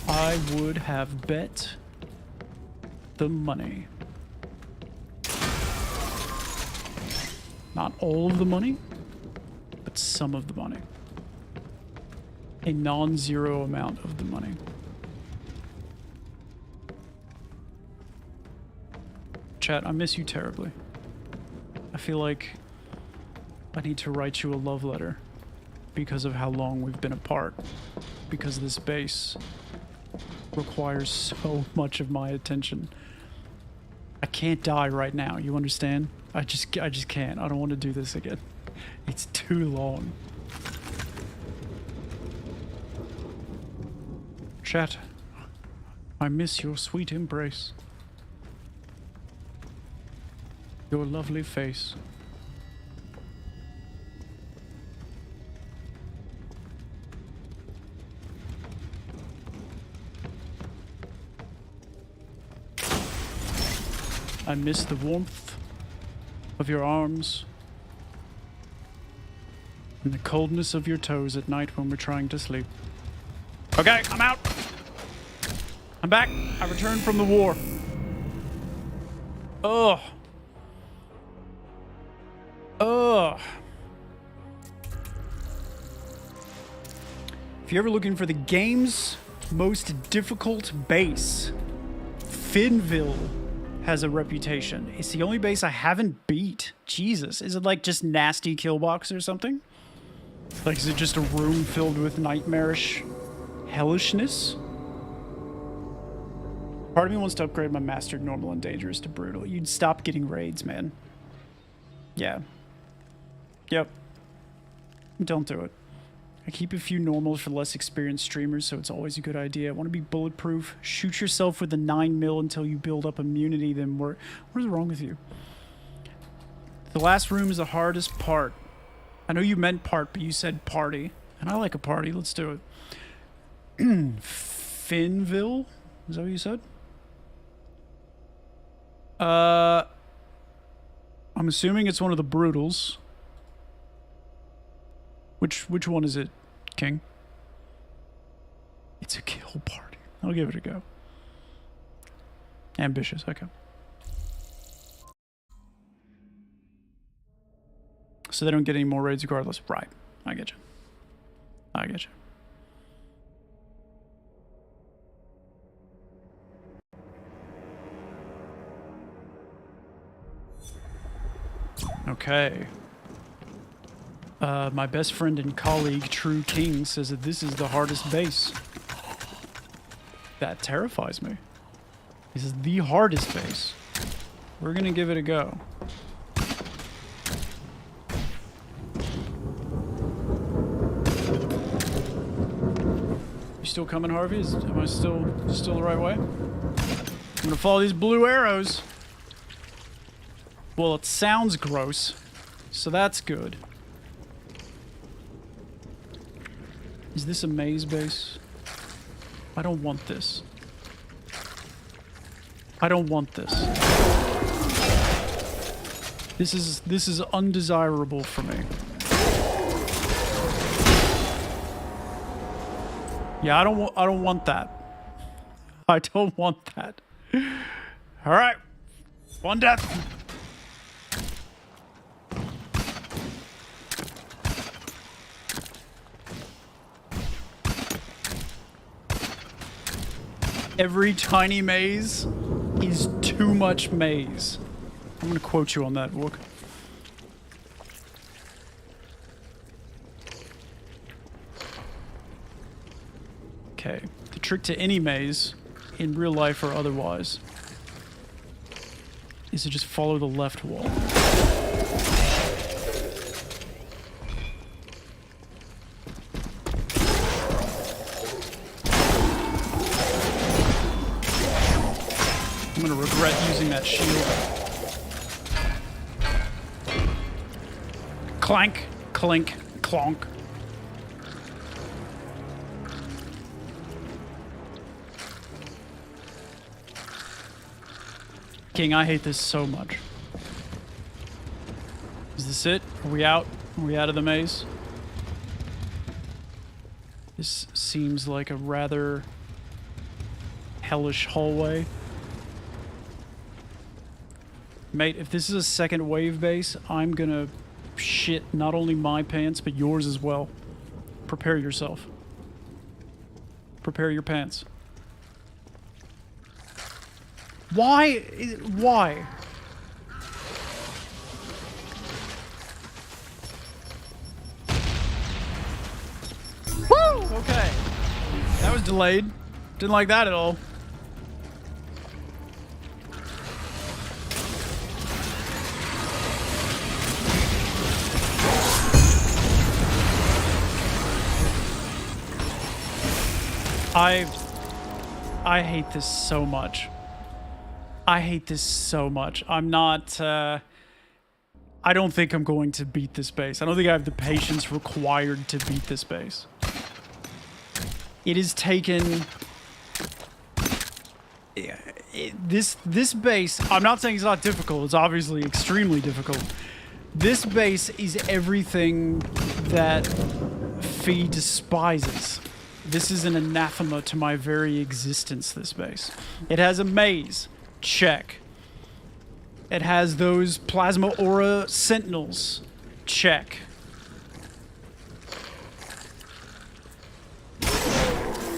I would have bet the money. Not all of the money, but some of the money. A non-zero amount of the money. Chat, I miss you terribly. I feel like I need to write you a love letter because of how long we've been apart. Because this base requires so much of my attention. I can't die right now, you understand? I just can't. I don't want to do this again. It's too long. Chat, I miss your sweet embrace. Your lovely face. I miss the warmth of your arms and the coldness of your toes at night when we're trying to sleep. Okay, I'm out. I'm back. I returned from the war. Ugh. Ugh. If you're ever looking for the game's most difficult base, Finville has a reputation. It's the only base I haven't beat. Jesus. Is it like just nasty killbox or something? Like, is it just a room filled with nightmarish hellishness? Part of me wants to upgrade my mastered normal and dangerous to brutal. You'd stop getting raids, man. Yeah. Yep. Don't do it. I keep a few normals for less experienced streamers, so it's always a good idea. I want to be bulletproof. Shoot yourself with the 9mm until you build up immunity, then work. What is wrong with you? The last room is the hardest part. I know you meant part, but you said party. And I like a party. Let's do it. Finville? Is that what you said? I'm assuming it's one of the brutals. Which one is it, King? It's a kill party. I'll give it a go. Ambitious, okay. So they don't get any more raids regardless. Right. I get you. I get you. Okay. My best friend and colleague, True King, says that this is the hardest base. That terrifies me. This is the hardest base. We're gonna give it a go. You still coming, Harvey? Am I still the right way? I'm gonna follow these blue arrows. Well, it sounds gross, so that's good. Is this a maze base? I don't want this. I don't want this. This is undesirable for me. Yeah, I don't want that. I don't want that. All right. One death. Every tiny maze is too much maze. I'm gonna quote you on that, Wook. Okay. The trick to any maze, in real life or otherwise, is to just follow the left wall. I'm gonna regret using that shield. Clank, clink, clonk. King, I hate this so much. Is this it? Are we out? Are we out of the maze? This seems like a rather hellish hallway. Mate, if this is a second wave base, I'm gonna shit not only my pants, but yours as well. Prepare yourself. Prepare your pants. Why? Why? Woo! Okay. That was delayed. Didn't like that at all. I hate this so much. I hate this so much. I'm not, I don't think I'm going to beat this base. I don't think I have the patience required to beat this base. It has taken... This base, I'm not saying it's not difficult. It's obviously extremely difficult. This base is everything that Fee despises. This is an anathema to my very existence, this base. It has a maze. Check. It has those plasma aura sentinels. Check.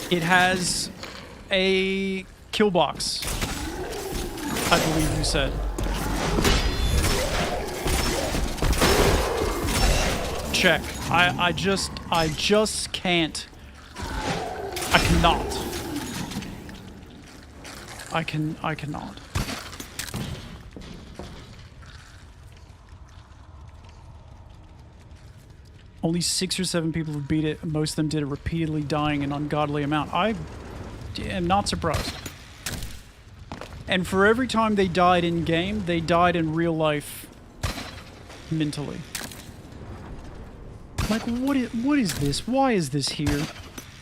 It has a kill box, I believe you said. Check. I just can't. I cannot. I cannot. Only 6 or 7 people have beat it. Most of them did it repeatedly, dying an ungodly amount. I am not surprised. And for every time they died in game, they died in real life mentally. Like, what is this? Why is this here?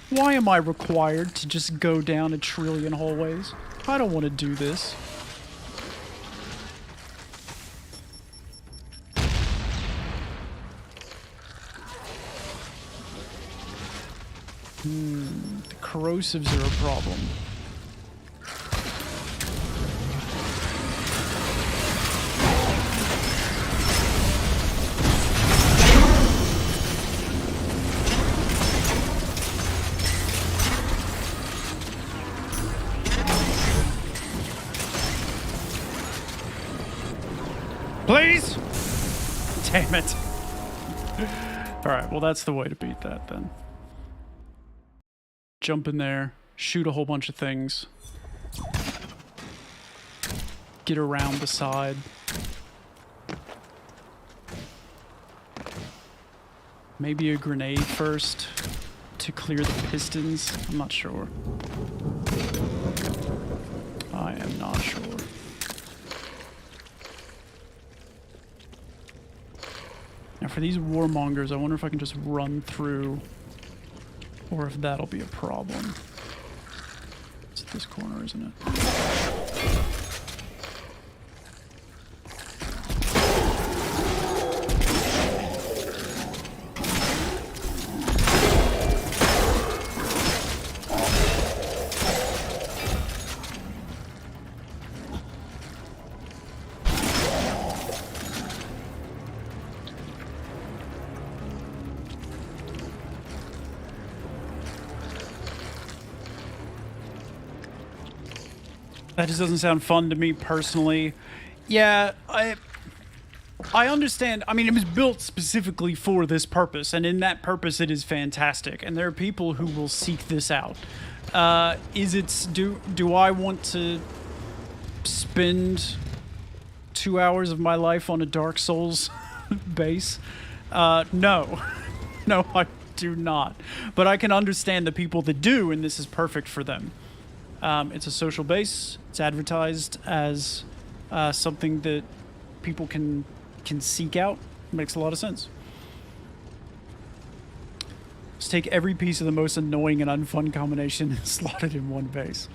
Why am I required to just go down 1 trillion hallways? I don't want to do this. The corrosives are a problem. Please? Damn it. Alright, well that's the way to beat that then. Jump in there, shoot a whole bunch of things. Get around the side. Maybe a grenade first to clear the pistons. I'm not sure. I am not sure. Now for these warmongers, I wonder if I can just run through, or if that'll be a problem. It's this corner, isn't it? That just doesn't sound fun to me personally. Yeah, I understand. I mean, it was built specifically for this purpose, and in that purpose, it is fantastic. And there are people who will seek this out. Do I want to spend 2 hours of my life on a Dark Souls base? No. No, I do not. But I can understand the people that do, and this is perfect for them. It's a social base. It's advertised as something that people can seek out. Makes a lot of sense. Just take every piece of the most annoying and unfun combination and slot it in one base.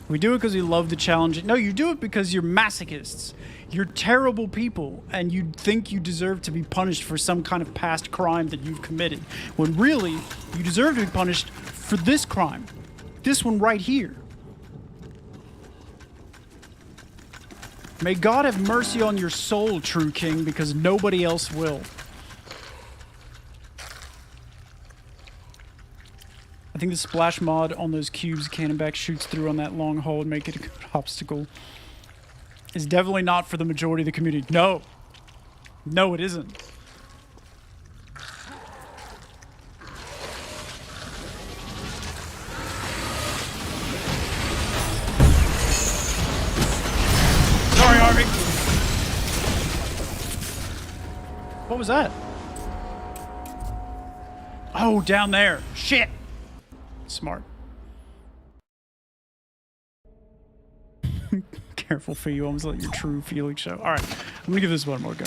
We do it because we love the challenge. No, you do it because you're masochists. You're terrible people, and you think you deserve to be punished for some kind of past crime that you've committed, when really, you deserve to be punished for this crime. This one right here. May God have mercy on your soul, true king, because nobody else will. I think the splash mod on those cubes Cannonback shoots through on that long hole would make it a good obstacle. It's definitely not for the majority of the community. No. No, it isn't. Sorry, Army. What was that? Oh, down there. Shit. Smart. Careful, for you almost let your true feelings show. Alright, I'm gonna give this one more go.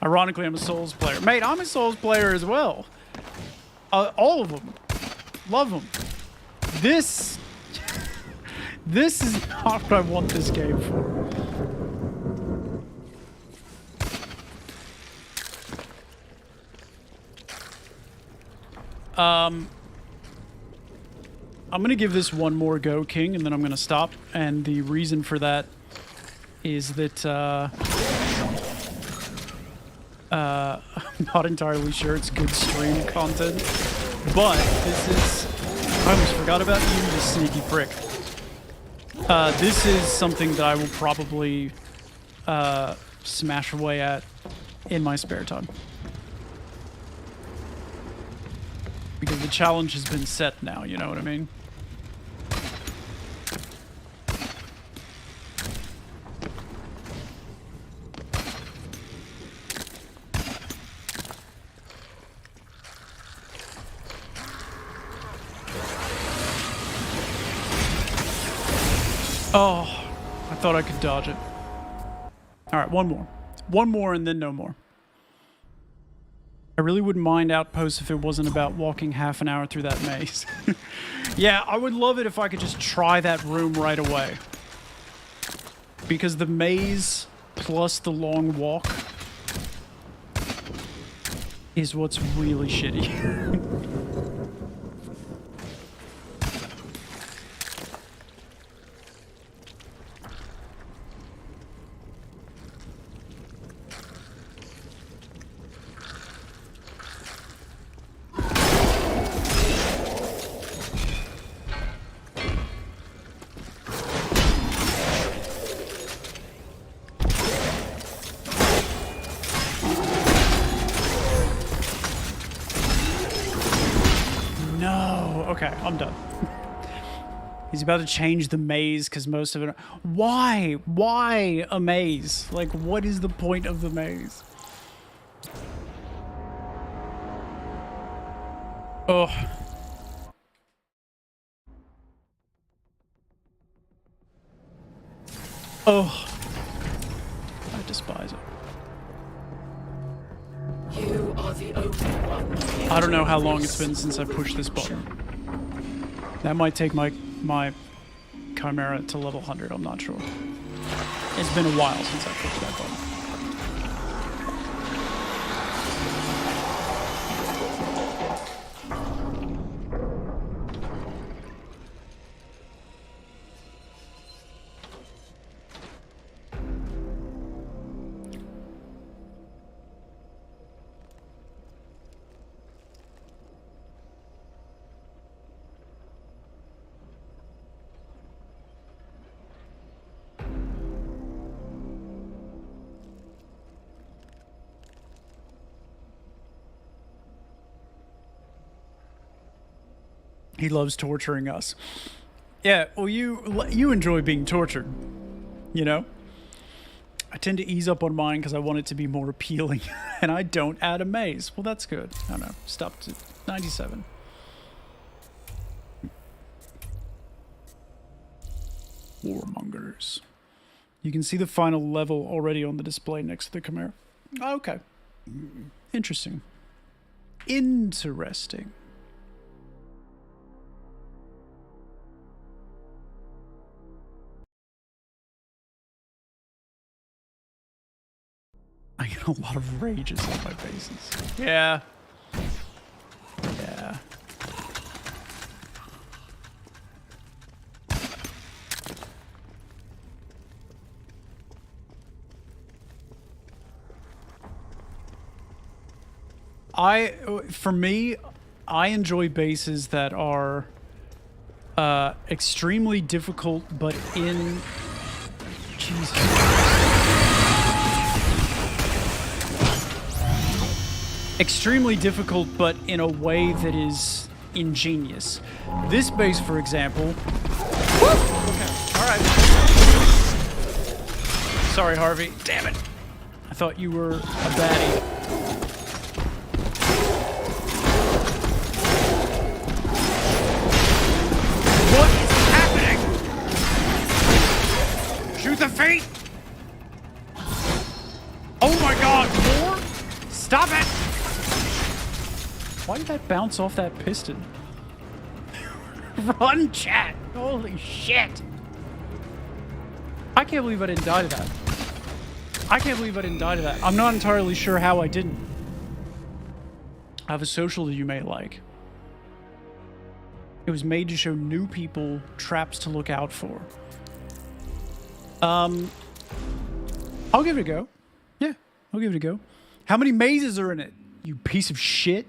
Ironically, I'm a Souls player. Mate, I'm a Souls player as well. All of them. Love them. This is not what I want this game for. I'm gonna give this one more go, King, and then I'm gonna stop. And the reason for that is that I'm not entirely sure it's good stream content, but this is... I almost forgot about you, you sneaky prick. This is something that I will probably smash away at in my spare time. Because the challenge has been set now, you know what I mean? Oh, I thought I could dodge it. Alright, one more. One more and then no more. I really wouldn't mind Outposts if it wasn't about walking half an hour through that maze. Yeah, I would love it if I could just try that room right away. Because the maze plus the long walk is what's really shitty. Okay, I'm done. He's about to change the maze because most of it... Why? Why a maze? Like, what is the point of the maze? Oh. Oh. I despise it. You are the only one. I don't know how long it's been since I pushed this button. That might take my Chimera to level 100, I'm not sure. It's been a while since I pushed that button. He loves torturing us. Yeah, well, you enjoy being tortured, you know? I tend to ease up on mine because I want it to be more appealing, and I don't add a maze. Well, that's good. I don't know. Stop to 97. Warmongers. You can see the final level already on the display next to the Chimera. Oh, okay. Interesting. Interesting. I get a lot of rages on my bases. Yeah. Yeah. For me, I enjoy bases that are extremely difficult, but in... Jesus. Extremely difficult, but in a way that is ingenious. This base, for example... Woo! Okay, alright. Sorry, Harvey. Damn it. I thought you were a baddie. What is happening? Shoot the feet! Oh my god, more? Stop it! Why did that bounce off that piston? Run, chat! Holy shit! I can't believe I didn't die to that. I can't believe I didn't die to that. I'm not entirely sure how I didn't. I have a social that you may like. It was made to show new people traps to look out for. I'll give it a go. Yeah, I'll give it a go. How many mazes are in it, you piece of shit?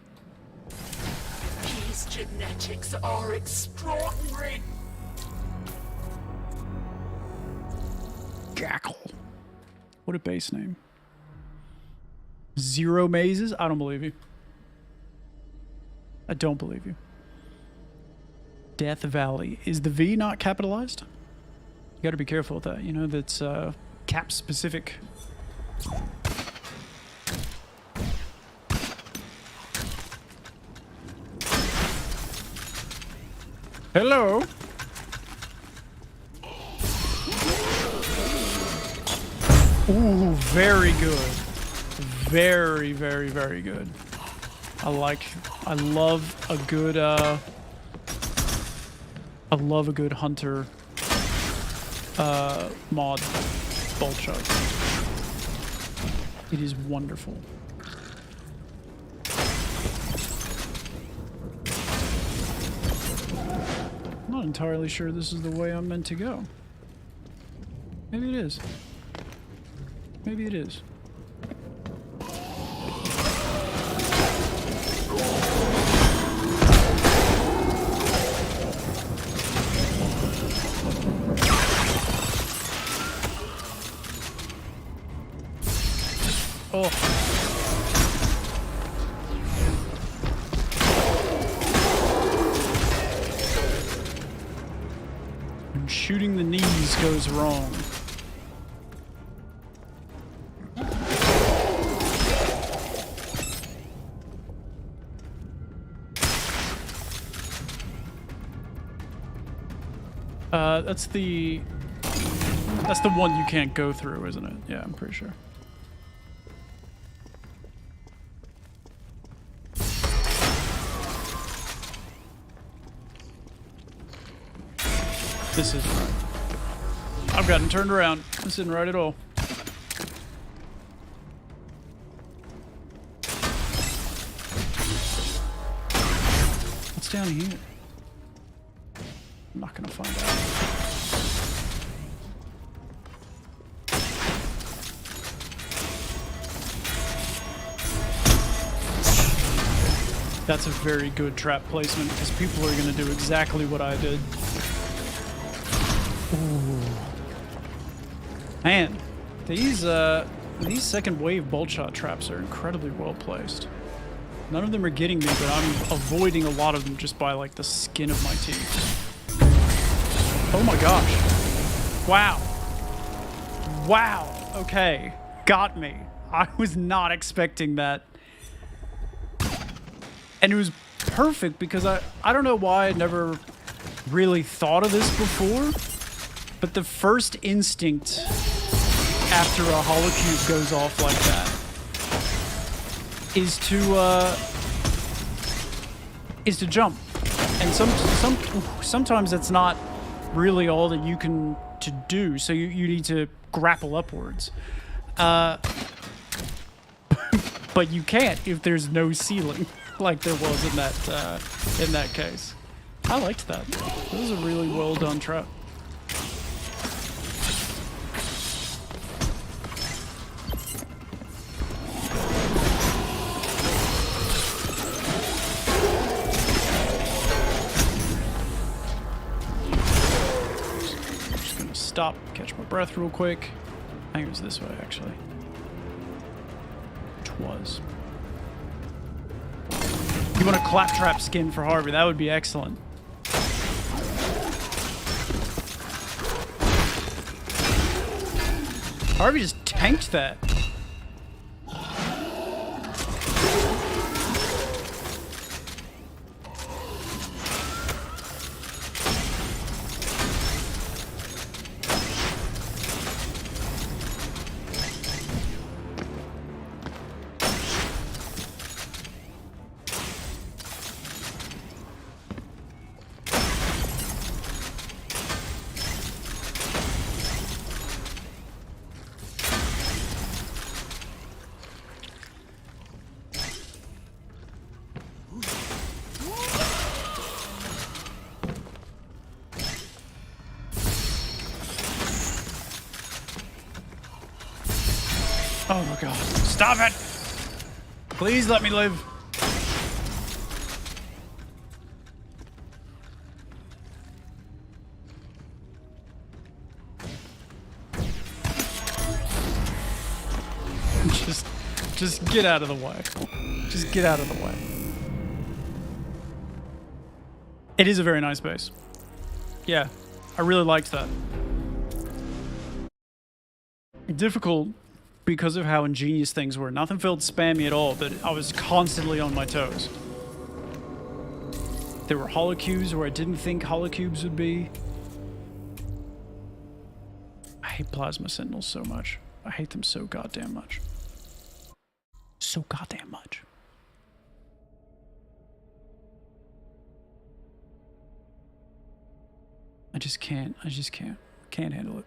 His genetics are extraordinary. Jackal. What a base name. 0 mazes? I don't believe you. I don't believe you. Death Valley. Is the V not capitalized? You gotta be careful with that. You know, that's cap specific. Hello? Ooh, very good. Very, very, very good. I love a good, I love a good hunter, mod bolt shot. It is wonderful. I'm not entirely sure this is the way I'm meant to go. Maybe it is. Maybe it is. Oh. When shooting the knees goes wrong. That's the one you can't go through, isn't it? Yeah, I'm pretty sure. This isn't right. I've gotten turned around. This isn't right at all. What's down here? I'm not gonna find out. That's a very good trap placement because people are gonna do exactly what I did. Ooh. Man, these second wave bolt shot traps are incredibly well placed. None of them are getting me, but I'm avoiding a lot of them just by, like, the skin of my teeth. Oh my gosh. Wow. Wow. Okay. Got me. I was not expecting that. And it was perfect because I don't know why I never really thought of this before, but the first instinct after a holocube goes off like that is to jump. And sometimes that's not really all that you can do, so you need to grapple upwards. But you can't if there's no ceiling, like there was in that case. I liked that. It was a really well done trap. Just gonna stop, catch my breath real quick. I think it was this way, actually. Which was. You want a claptrap skin for Harvey? That would be excellent. Harvey just tanked that. Oh my god. Stop it! Please let me live. Just get out of the way. Just get out of the way. It is a very nice base. Yeah, I really liked that. Difficult because of how ingenious things were. Nothing felt spammy at all, but I was constantly on my toes. There were holocubes where I didn't think holocubes would be. I hate plasma sentinels so much. I hate them so goddamn much. So goddamn much. I just can't handle it.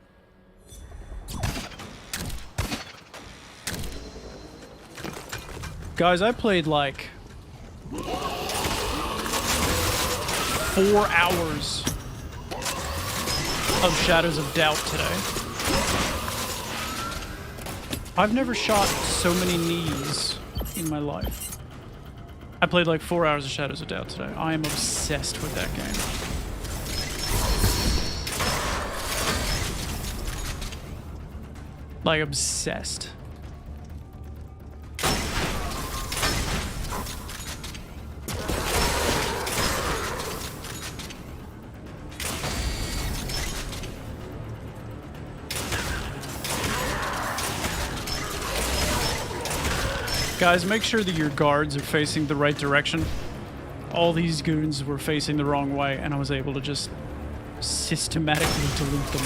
Guys, I played like 4 hours of Shadows of Doubt today. I've never shot so many knees in my life. I played like 4 hours of Shadows of Doubt today. I am obsessed with that game. Like, obsessed. Guys, make sure that your guards are facing the right direction. All these goons were facing the wrong way, and I was able to just systematically delete them.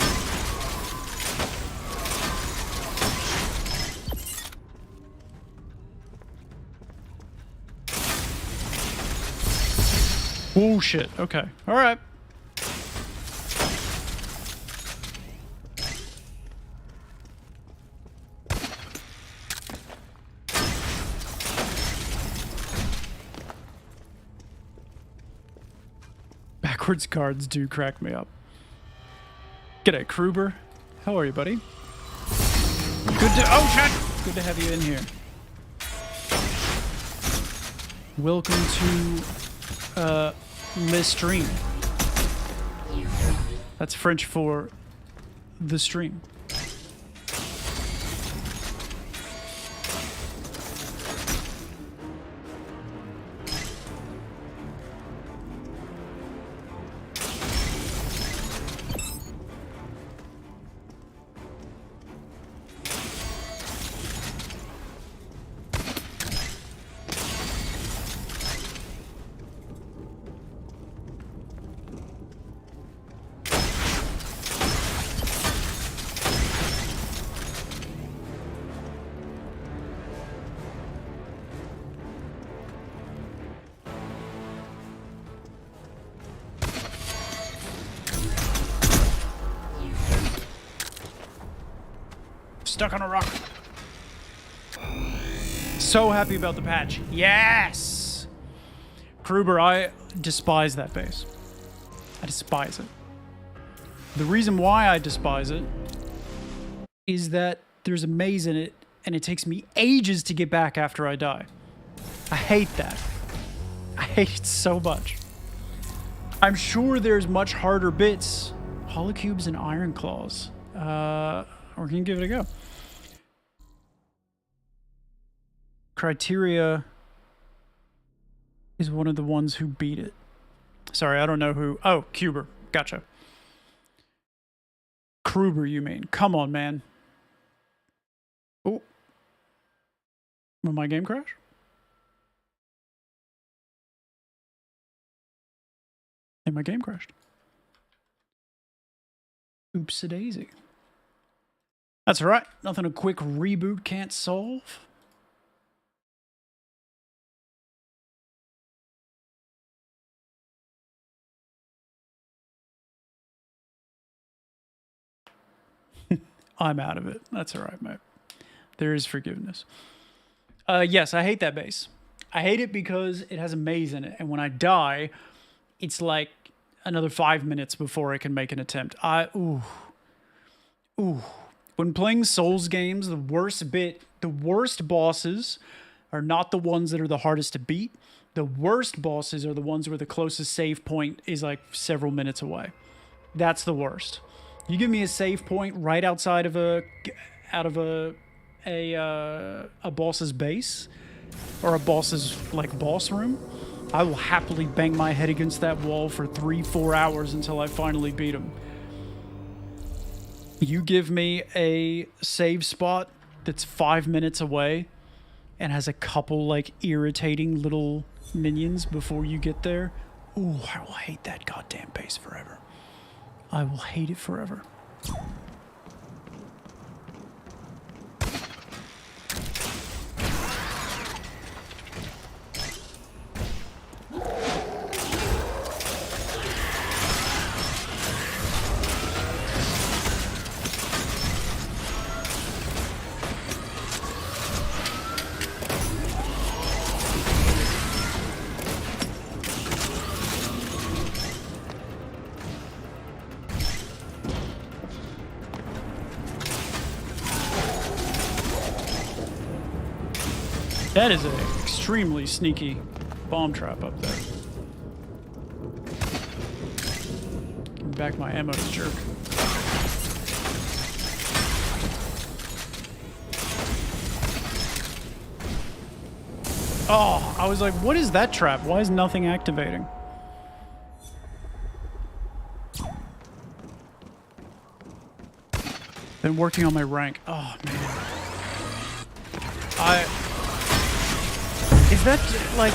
Oh shit, okay. Alright. Backwards cards do crack me up. G'day, Kruber. How are you, buddy? Oh shit! Good to have you in here. Welcome to Le Stream. That's French for the stream. stuck on a rock. So happy about the patch. Yes! Kruber, I despise that base. I despise it. The reason why I despise it is that there's a maze in it, and it takes me ages to get back after I die. I hate that. I hate it so much. I'm sure there's much harder bits. Holocubes and Iron Claws. We're gonna give it a go. Criteria is one of the ones who beat it. Sorry, I don't know who. Oh, Cuber. Gotcha. Kruber, you mean? Come on, man. Oh. Will my game crash? And my game crashed. Oops a daisy. That's all right. Nothing a quick reboot can't solve. I'm out of it. That's all right, mate. There is forgiveness. Yes, I hate that base. I hate it because it has a maze in it, and when I die, it's like another 5 minutes before I can make an attempt. Ooh. When playing Souls games, the worst bosses are not the ones that are the hardest to beat. The worst bosses are the ones where the closest save point is like several minutes away. That's the worst. You give me a save point right outside of a boss's base or a boss's like boss room, I will happily bang my head against that wall for 3-4 hours until I finally beat him. You give me a save spot that's 5 minutes away and has a couple like irritating little minions before you get there. Ooh, I will hate that goddamn base forever. I will hate it forever. That is an extremely sneaky bomb trap up there. Give me back my ammo, jerk. Oh, I was like, what is that trap? Why is nothing activating? Been working on my rank. Oh, man. Is that like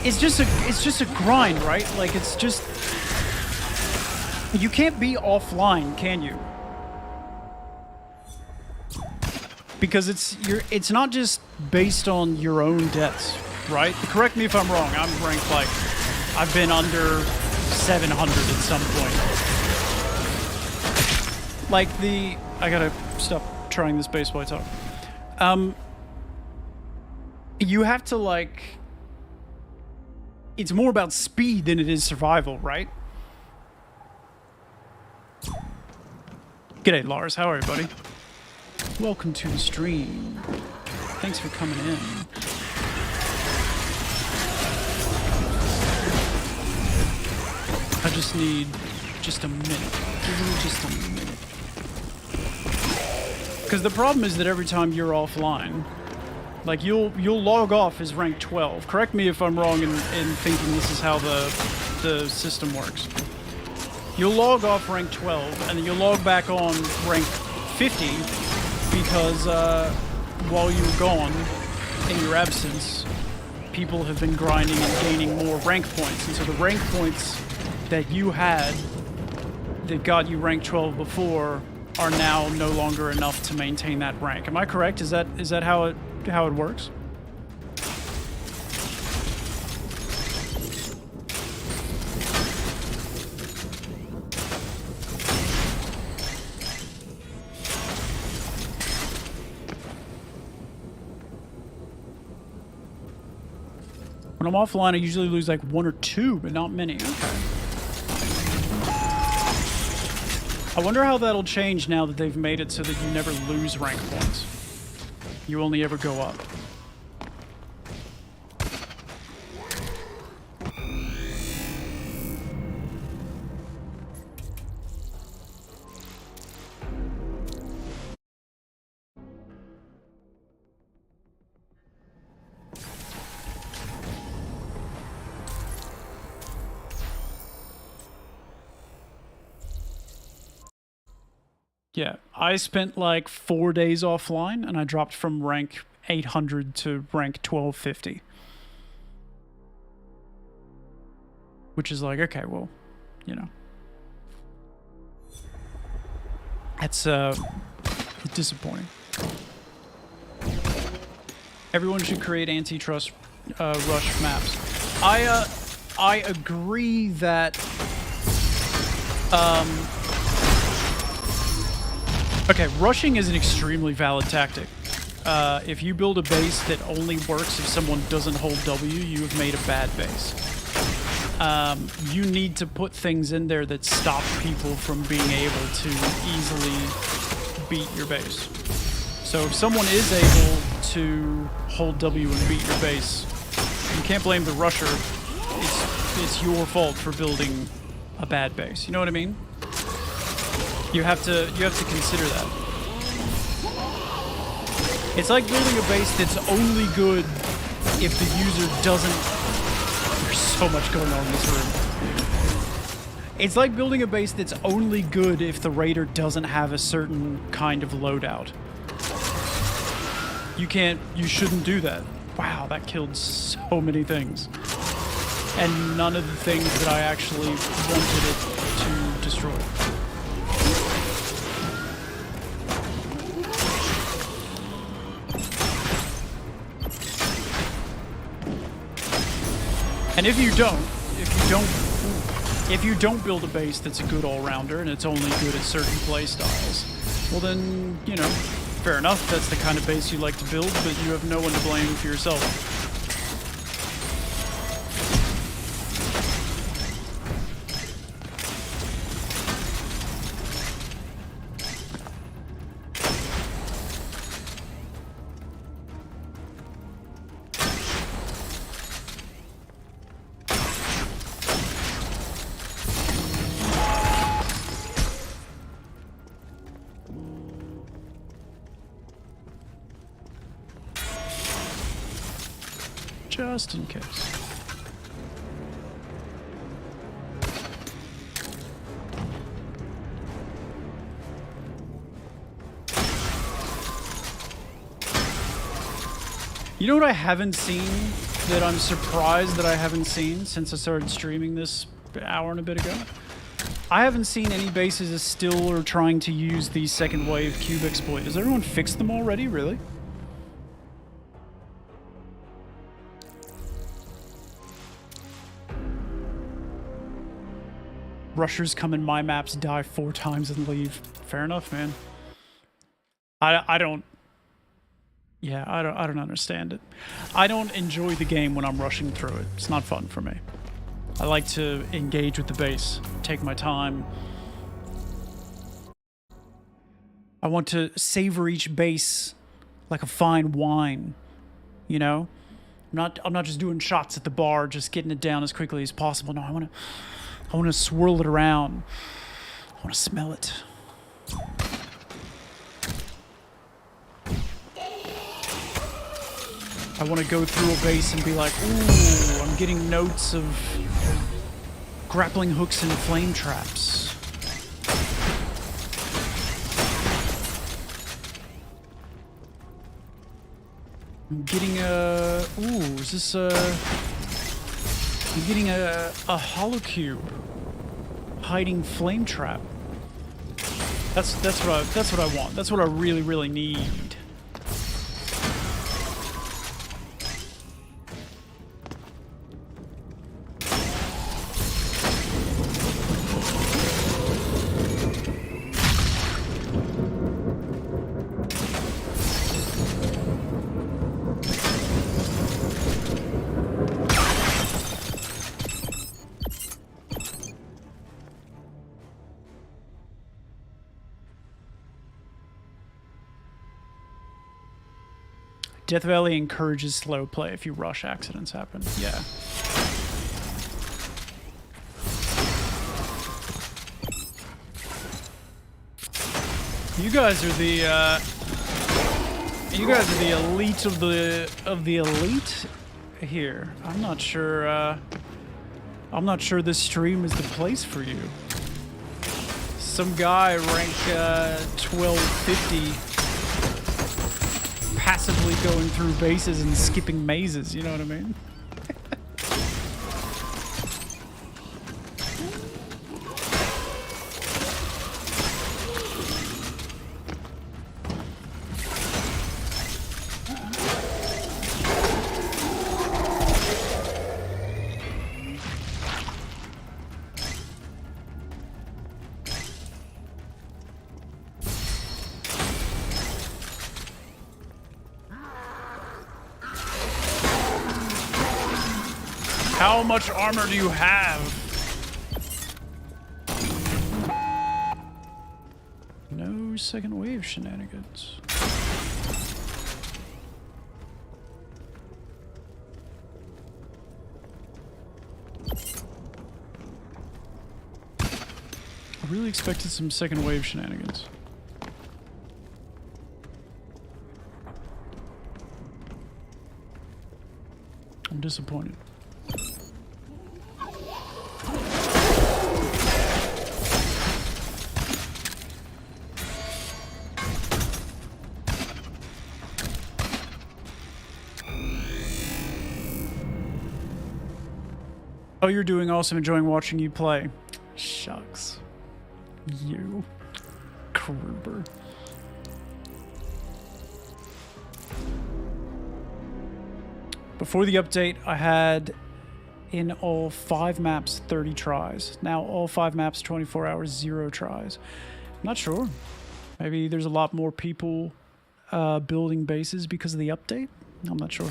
it's just a grind, right? Like it's just you can't be offline, can you? Because it's not just based on your own deaths, right? Correct me if I'm wrong. I'm ranked like I've been under 700 at some point. Like I gotta stop trying this base while I talk. You have to, like... It's more about speed than it is survival, right? G'day, Lars. How are you, buddy? Welcome to the stream. Thanks for coming in. I just need just a minute. Just a minute. Because the problem is that every time you're offline... Like, you'll log off as rank 12. Correct me if I'm wrong in thinking this is how the system works. You'll log off rank 12, and then you'll log back on rank 50, because while you were gone, in your absence, people have been grinding and gaining more rank points. And so the rank points that you had that got you rank 12 before are now no longer enough to maintain that rank. Am I correct? Is that how it works? When I'm offline, I usually lose like 1 or 2, but not many. Okay. I wonder how that'll change now that they've made it so that you never lose rank points. You only ever go up. Yeah, I spent like 4 days offline and I dropped from rank 800 to rank 1250. Which is like, okay, well, you know. That's disappointing. Everyone should create antitrust rush maps. I agree that okay, rushing is an extremely valid tactic. If you build a base that only works if someone doesn't hold W, you have made a bad base. You need to put things in there that stop people from being able to easily beat your base. So if someone is able to hold W and beat your base, you can't blame the rusher. It's your fault for building a bad base. You know what I mean? You have to consider that. It's like building a base that's only good if the user doesn't... There's so much going on in this room. It's like building a base that's only good if the raider doesn't have a certain kind of loadout. You shouldn't do that. Wow, that killed so many things. And none of the things that I actually wanted it to destroy. And if you don't build a base that's a good all-rounder and it's only good at certain play styles, well then, you know, fair enough, that's the kind of base you like to build, but you have no one to blame for yourself. Just in case. You know what I haven't seen that I'm surprised that I haven't seen since I started streaming this hour and a bit ago? I haven't seen any bases that still are trying to use the second wave cube exploit. Has everyone fixed them already, really? Rushers come in my maps, die 4 times and leave. Fair enough, man. I don't understand it. I don't enjoy the game when I'm rushing through it. It's not fun for me. I like to engage with the base, take my time. I want to savor each base like a fine wine, you know? I'm not just doing shots at the bar, just getting it down as quickly as possible. No, I want to swirl it around. I want to smell it. I want to go through a base and be like, ooh, I'm getting notes of grappling hooks and flame traps. I'm getting a... Ooh, is this a... I'm getting a hollow cube. Hiding flame trap. That's what I want. That's what I really, really need. Death Valley encourages slow play if you rush, accidents happen. Yeah. You guys are the elite of the elite here. I'm not sure this stream is the place for you. Some guy rank 1250 passively going through bases and skipping mazes, you know what I mean? How much armor do you have? No second wave shenanigans. I really expected some second wave shenanigans. I'm disappointed. Oh, you're doing awesome. Enjoying watching you play. Shucks. You. Kruber. Before the update, I had in all 5 maps 30 tries. Now all 5 maps 24 hours, 0 tries. Not sure. Maybe there's a lot more people building bases because of the update. I'm not sure.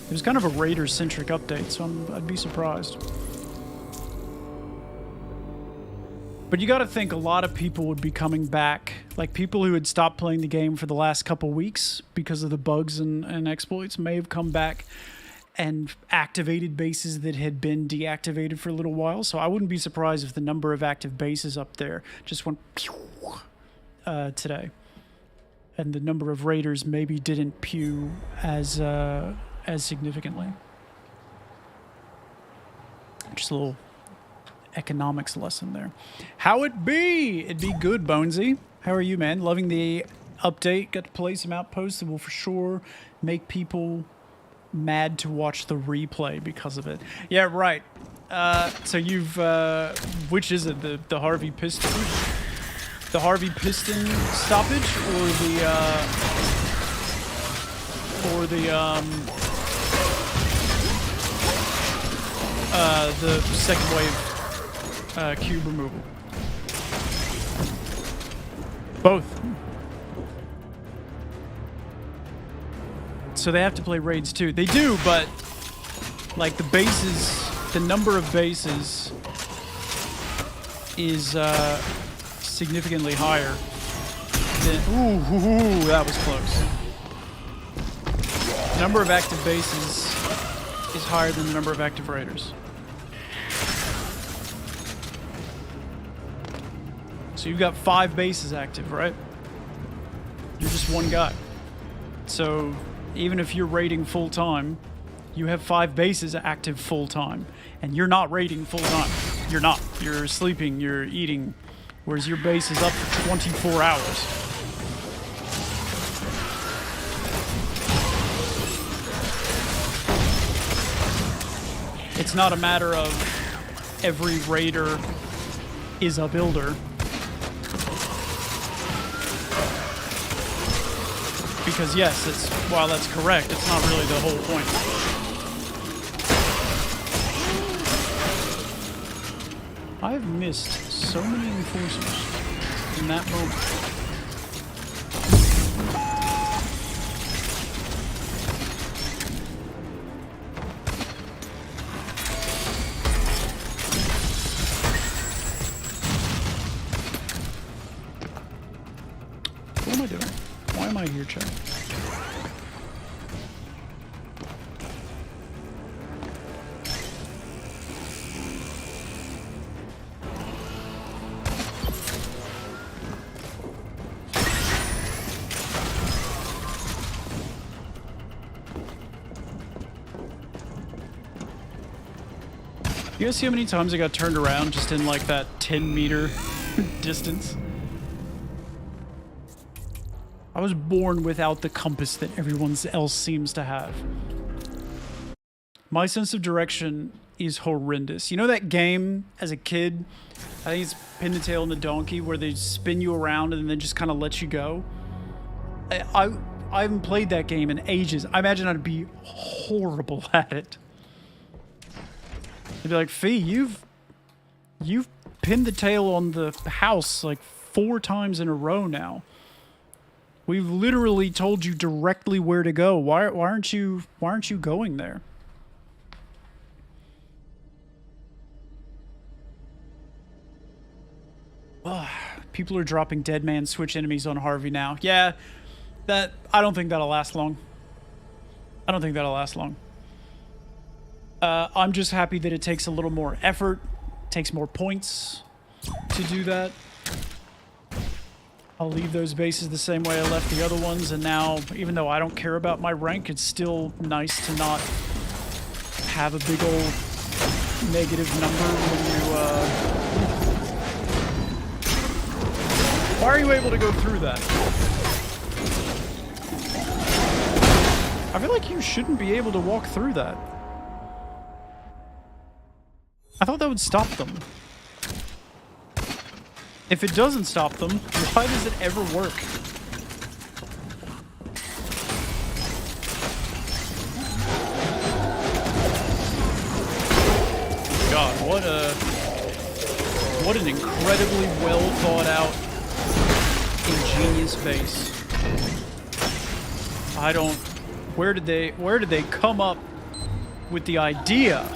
It was kind of a Raider-centric update, so I'd be surprised. But you gotta think a lot of people would be coming back. Like, people who had stopped playing the game for the last couple weeks because of the bugs and exploits may have come back and activated bases that had been deactivated for a little while. So I wouldn't be surprised if the number of active bases up there just went pew today. And the number of raiders maybe didn't pew as significantly. Just a little economics lesson there. How it be? It'd be good, Bonesy. How are you, man? Loving the update. Got to play some outposts that will for sure make people mad to watch the replay because of it. Yeah, right. So you've which is it? The Harvey Piston? The Harvey Piston stoppage or the second wave cube removal? Both. So they have to play raids too. They do, but like the bases, the number of bases is significantly higher than. Ooh, that was close. The number of active bases is higher than the number of active raiders. So you've got 5 bases active, right? You're just one guy. So even if you're raiding full time, you have 5 bases active full time, and you're not raiding full time. You're not. You're sleeping, you're eating, whereas your base is up for 24 hours. It's not a matter of every raider is a builder. Because yes, while that's correct, it's not really the whole point. I've missed so many enforcers in that moment. What am I doing? Why am I here, chat? You guys see how many times I got turned around just in like that 10-meter distance? I was born without the compass that everyone else seems to have. My sense of direction is horrendous. You know that game as a kid? I think it's Pin the Tail and the Donkey, where they spin you around and then just kind of let you go. I haven't played that game in ages. I imagine I'd be horrible at it. I'd be like, Fee, you've pinned the tail on the house like 4 times in a row now. We've literally told you directly where to go. Why aren't you going there? Ugh, people are dropping dead man switch enemies on Harvey now. Yeah, I don't think that'll last long. I don't think that'll last long. I'm just happy that it takes a little more effort, takes more points to do that. I'll leave those bases the same way I left the other ones, and now, even though I don't care about my rank, it's still nice to not have a big old negative number when you, Why are you able to go through that? I feel like you shouldn't be able to walk through that. I thought that would stop them. If it doesn't stop them, why does it ever work? God, what an incredibly well thought out, ingenious base. Where did they come up with the idea?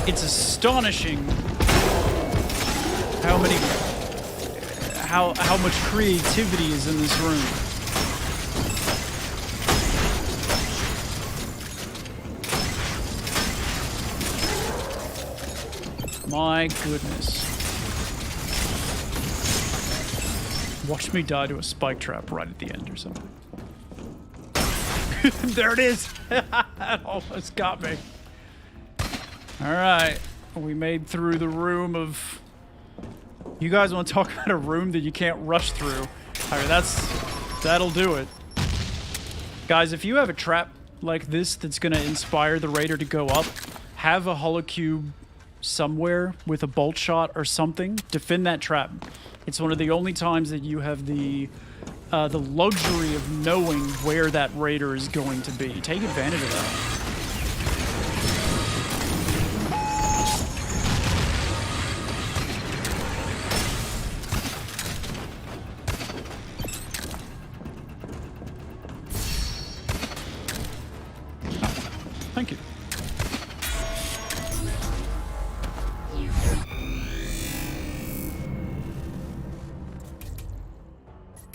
It's astonishing how much creativity is in this room. My goodness. Watch me die to a spike trap right at the end or something. There it is! That almost got me. Alright. We made through the room of... You guys want to talk about a room that you can't rush through? Alright, that'll do it. Guys, if you have a trap like this that's going to inspire the raider to go up, have a holocube somewhere with a bolt shot or something. Defend that trap. It's one of the only times that you have the luxury of knowing where that raider is going to be. Take advantage of that. Thank you.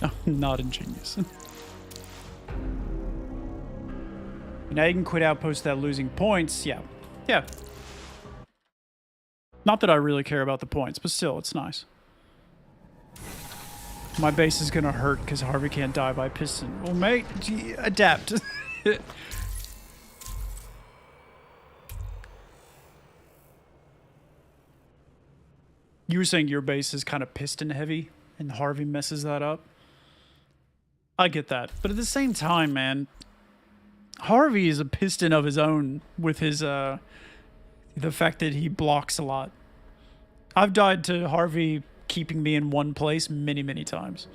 Oh, not ingenious. Now you can quit outpost that losing points. Yeah. Yeah. Not that I really care about the points, but still, it's nice. My base is gonna hurt because Harvey can't die by piston. Well, mate, adapt. You were saying your base is kind of piston heavy and Harvey messes that up. I get that. But at the same time, man, Harvey is a piston of his own with his, the fact that he blocks a lot. I've died to Harvey keeping me in one place many, many times.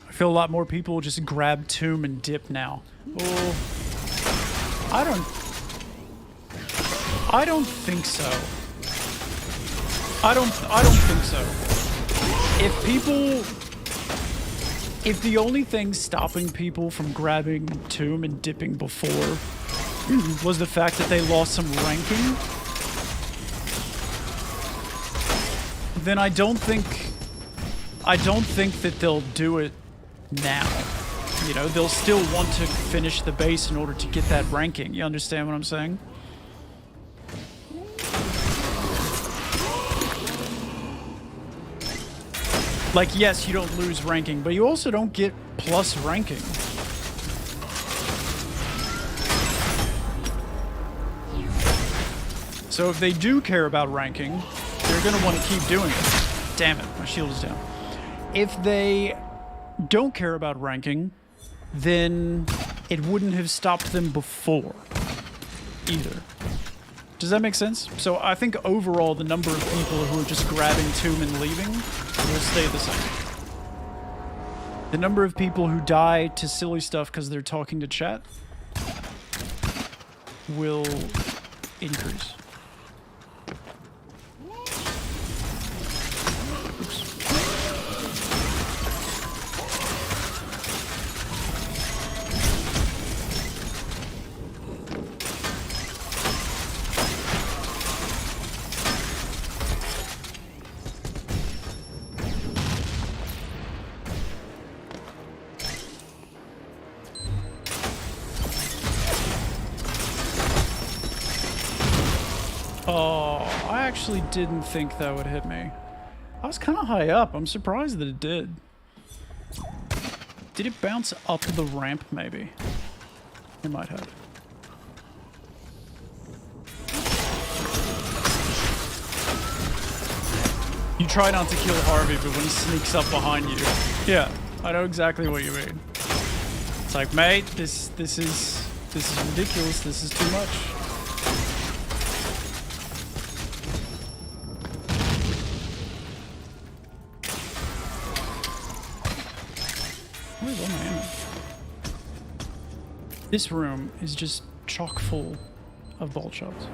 I feel a lot more people just grab tomb and dip now. Oh, I don't think so. I don't think so. If the only thing stopping people from grabbing tomb and dipping before was the fact that they lost some ranking, then I don't think I don't think that they'll do it now. You know, they'll still want to finish the base in order to get that ranking. You understand what I'm saying? Like, yes, you don't lose ranking, but you also don't get plus ranking. So if they do care about ranking, they're going to want to keep doing it. Damn it, my shield is down. If they don't care about ranking, then it wouldn't have stopped them before either. Does that make sense? So I think overall the number of people who are just grabbing Tomb and leaving will stay the same. The number of people who die to silly stuff because they're talking to chat will increase. Oh, I actually didn't think that would hit me. I was kind of high up. I'm surprised that it did. Did it bounce up the ramp, maybe? It might have. You try not to kill Harvey, but when he sneaks up behind you. Yeah, I know exactly what you mean. It's like, mate, this is ridiculous. This is too much. Where's all my ammo? This room is just chock full of bolt shots.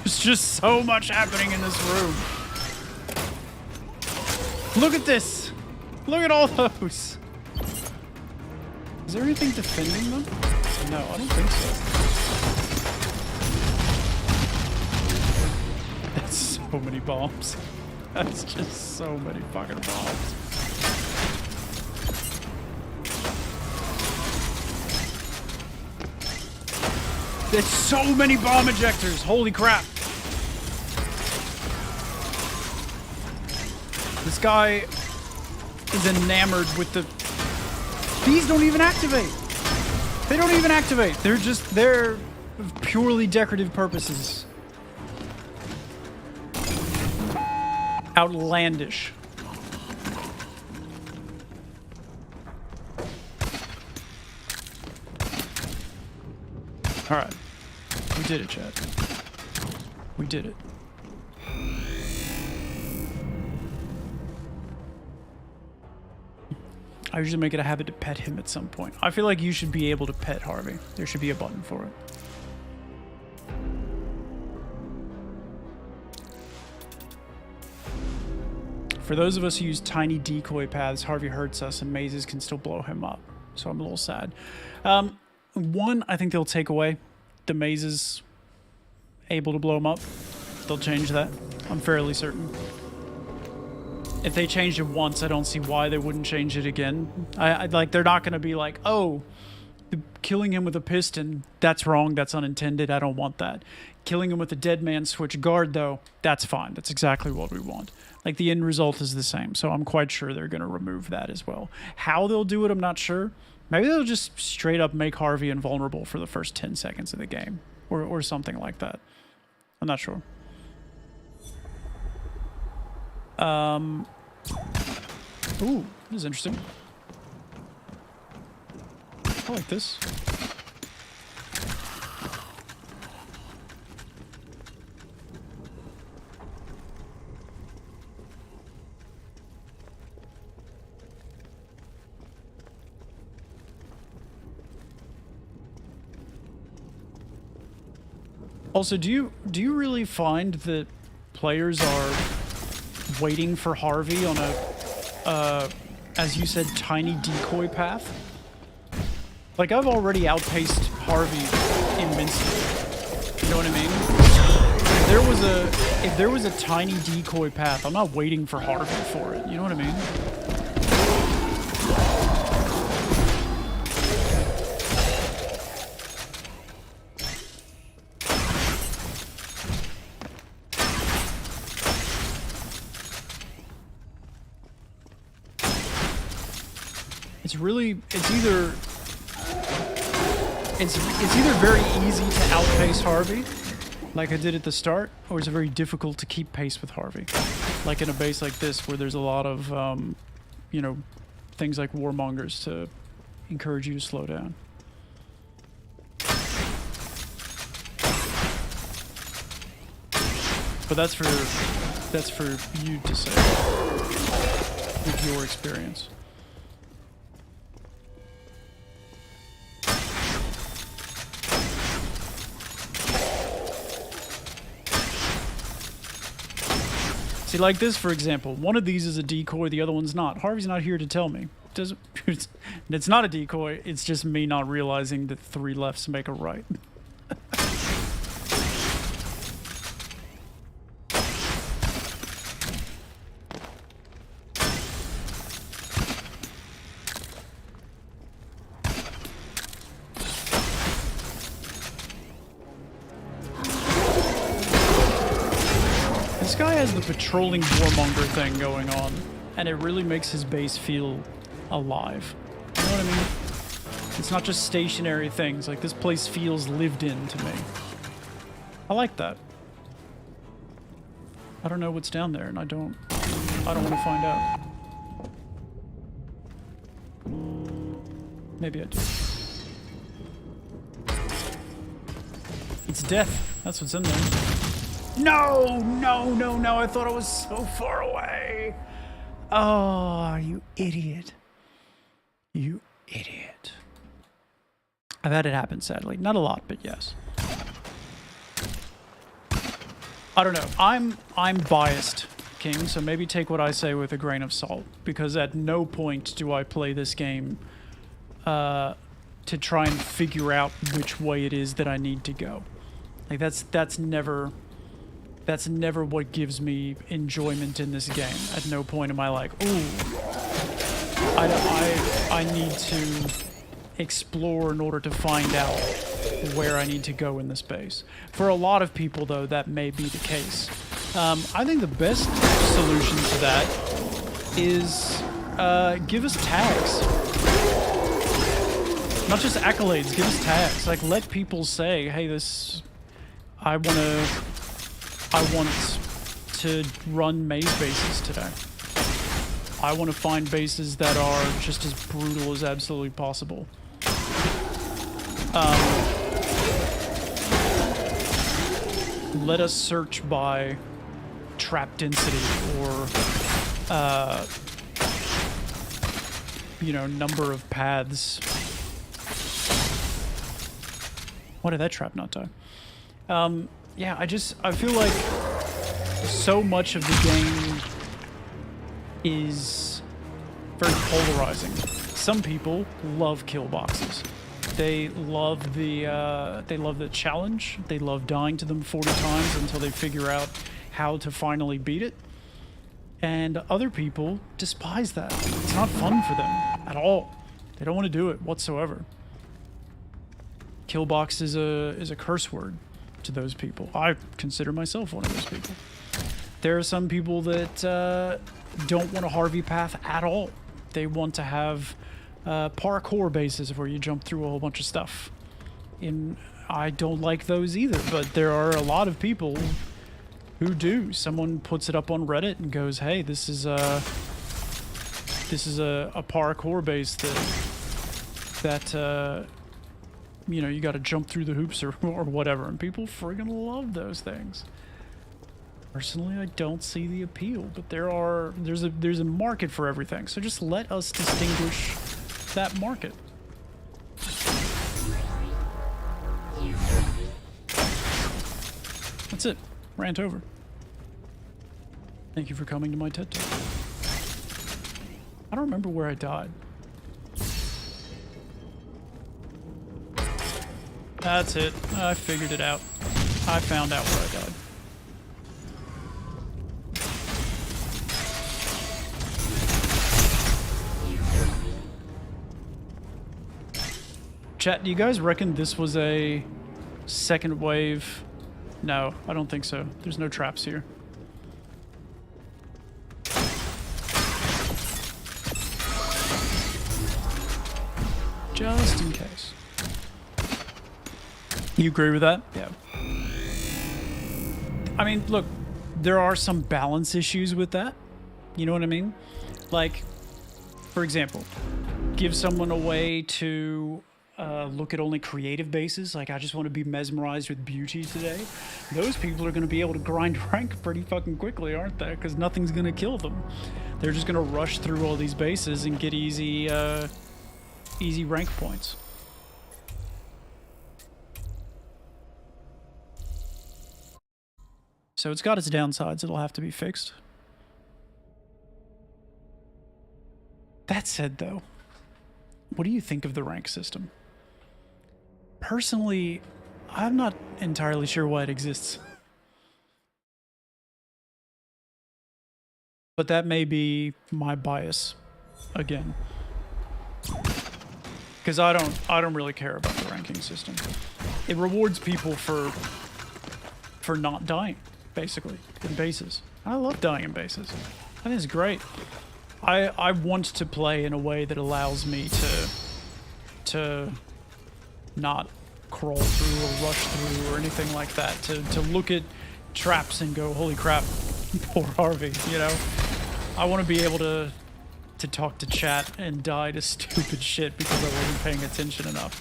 There's just so much happening in this room. Look at this. Look at all those. Is there anything defending them? No, I don't think so. That's so many bombs. That's just so many fucking bombs. There's so many bomb ejectors. Holy crap. This guy is enamored with the... These don't even activate. They don't even activate. They're purely decorative purposes. Outlandish. All right. We did it, Chad. We did it. I usually make it a habit to pet him at some point. I feel like you should be able to pet Harvey. There should be a button for it. For those of us who use tiny decoy paths, Harvey hurts us and mazes can still blow him up. So I'm a little sad. One, I think they'll take away the mazes able to blow him up. They'll change that. I'm fairly certain. If they changed it once, I don't see why they wouldn't change it again. I like, they're not going to be like, oh, killing him with a piston, that's wrong, that's unintended, I don't want that. Killing him with a dead man switch guard, though, that's fine. That's exactly what we want. Like, the end result is the same, so I'm quite sure they're going to remove that as well. How they'll do it, I'm not sure. Maybe they'll just straight up make Harvey invulnerable for the first 10 seconds of the game. Or something like that. I'm not sure. Ooh, this is interesting. I like this. Also, do you really find that players are waiting for Harvey on a, as you said, tiny decoy path? Like, I've already outpaced Harvey immensely. You know what I mean? If there was a tiny decoy path, I'm not waiting for Harvey for it. You know what I mean? It's either very easy to outpace Harvey, like I did at the start, or it's very difficult to keep pace with Harvey. Like in a base like this, where there's a lot of, you know, things like warmongers to encourage you to slow down. But that's for you to say, with your experience. See, like this, for example, one of these is a decoy, the other one's not. Harvey's not here to tell me. It's not a decoy, it's just me not realizing that 3 lefts make a right. This guy has the patrolling warmonger thing going on, and it really makes his base feel alive. You know what I mean? It's not just stationary things. Like, this place feels lived in to me. I like that. I don't know what's down there, and I don't want to find out. Maybe I do. It's death. That's what's in there. No, no, no, no. I thought I was so far away. Oh, you idiot. You idiot. I've had it happen, sadly. Not a lot, but yes. I don't know. I'm biased, King, so maybe take what I say with a grain of salt, because at no point do I play this game to try and figure out which way it is that I need to go. Like, that's never what gives me enjoyment in this game. At no point am I like, ooh, I need to explore in order to find out where I need to go in the space. For a lot of people, though, that may be the case. I think the best solution to that is give us tags. Not just accolades, give us tags. Like, let people say, hey, I want to run maze bases today. I want to find bases that are just as brutal as absolutely possible. Let us search by trap density or, you know, number of paths. Why did that trap not die? Yeah, I feel like so much of the game is very polarizing. Some people love kill boxes. They love the challenge. They love dying to them 40 times until they figure out how to finally beat it. And other people despise that. It's not fun for them at all. They don't want to do it whatsoever. Kill box is a curse word to those people. I consider myself one of those people. There are some people that don't want a Harvey path at all. They want to have parkour bases where you jump through a whole bunch of stuff. I don't like those either, but there are a lot of people who do. Someone puts it up on Reddit and goes, hey, this is a parkour base that you know, you got to jump through the hoops or whatever, and people friggin' love those things. Personally, I don't see the appeal, but there's a market for everything. So just let us distinguish that market. Rant over. Thank you for coming to my TED Talk. I don't remember where I died. That's it. I figured it out. I found out where I died. Chat, do you guys reckon this was a second wave? No, I don't think so. There's no traps here. Just in case. You agree with that? Yeah. I mean, look, there are some balance issues with that. You know what I mean? Like, for example, give someone a way to look at only creative bases. Like, I just want to be mesmerized with beauty today. Those people are going to be able to grind rank pretty fucking quickly, aren't they? Because nothing's going to kill them. They're just going to rush through all these bases and get easy, easy rank points. So it's got its downsides. It'll have to be fixed. That said, though, what do you think of the rank system? Personally, I'm not entirely sure why it exists. But that may be my bias again. Because I don't really care about the ranking system. It rewards people for not dying, basically, in bases. I love dying in bases. I think it's great. I want to play in a way that allows me to not crawl through or rush through or anything like that. To look at traps and go, holy crap, poor Harvey, you know? I want to be able to talk to chat and die to stupid shit because I wasn't paying attention enough.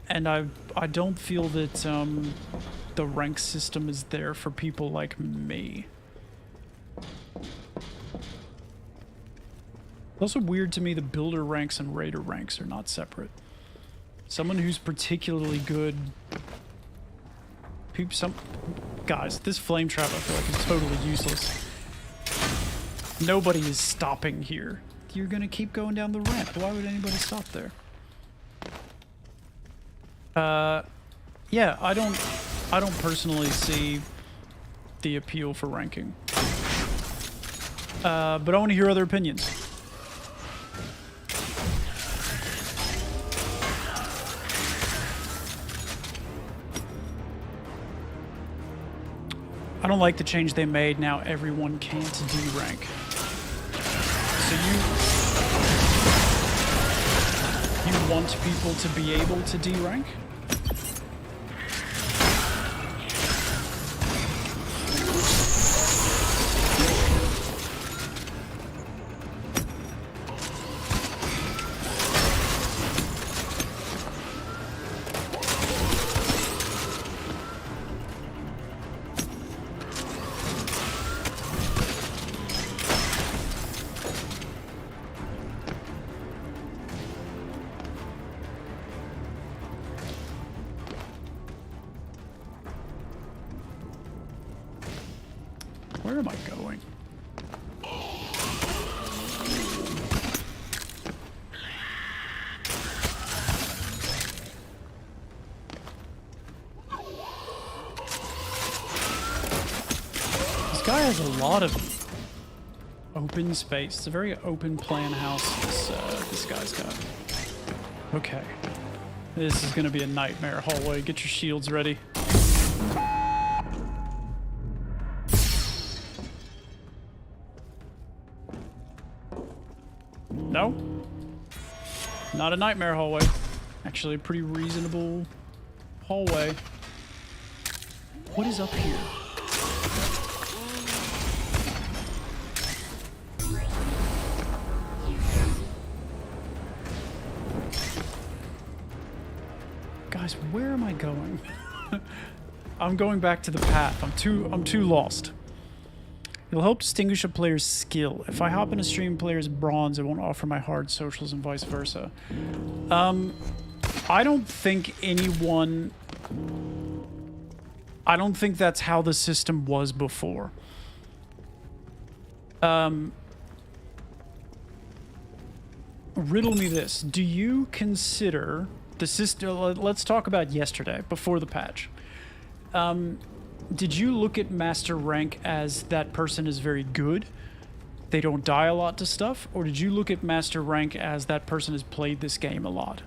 And I don't feel that the rank system is there for people like me. It's also weird to me the builder ranks and raider ranks are not separate. Someone who's particularly good... Guys, this flame trap I feel like is totally useless. Nobody is stopping here. You're gonna keep going down the ramp. Why would anybody stop there? Yeah, I don't personally see the appeal for ranking. But I want to hear other opinions. I don't like the change they made. Now everyone can't D-rank. So you want people to be able to D-rank? Where am I going? This guy has a lot of open space. It's a very open plan house this guy's got. Okay. This is gonna be a nightmare hallway. Get your shields ready. No. Not a nightmare hallway. Actually, a pretty reasonable hallway. What is up here? Guys, where am I going? I'm going back to the path. I'm too lost. It'll help distinguish a player's skill. If I hop in a stream player's bronze, it won't offer my hard socials and vice versa. I don't think anyone... I don't think that's how the system was before. Riddle me this. Do you consider the system... Let's talk about yesterday, before the patch. Did you look at master rank as that person is very good? They don't die a lot to stuff? Or did you look at master rank as that person has played this game a lot?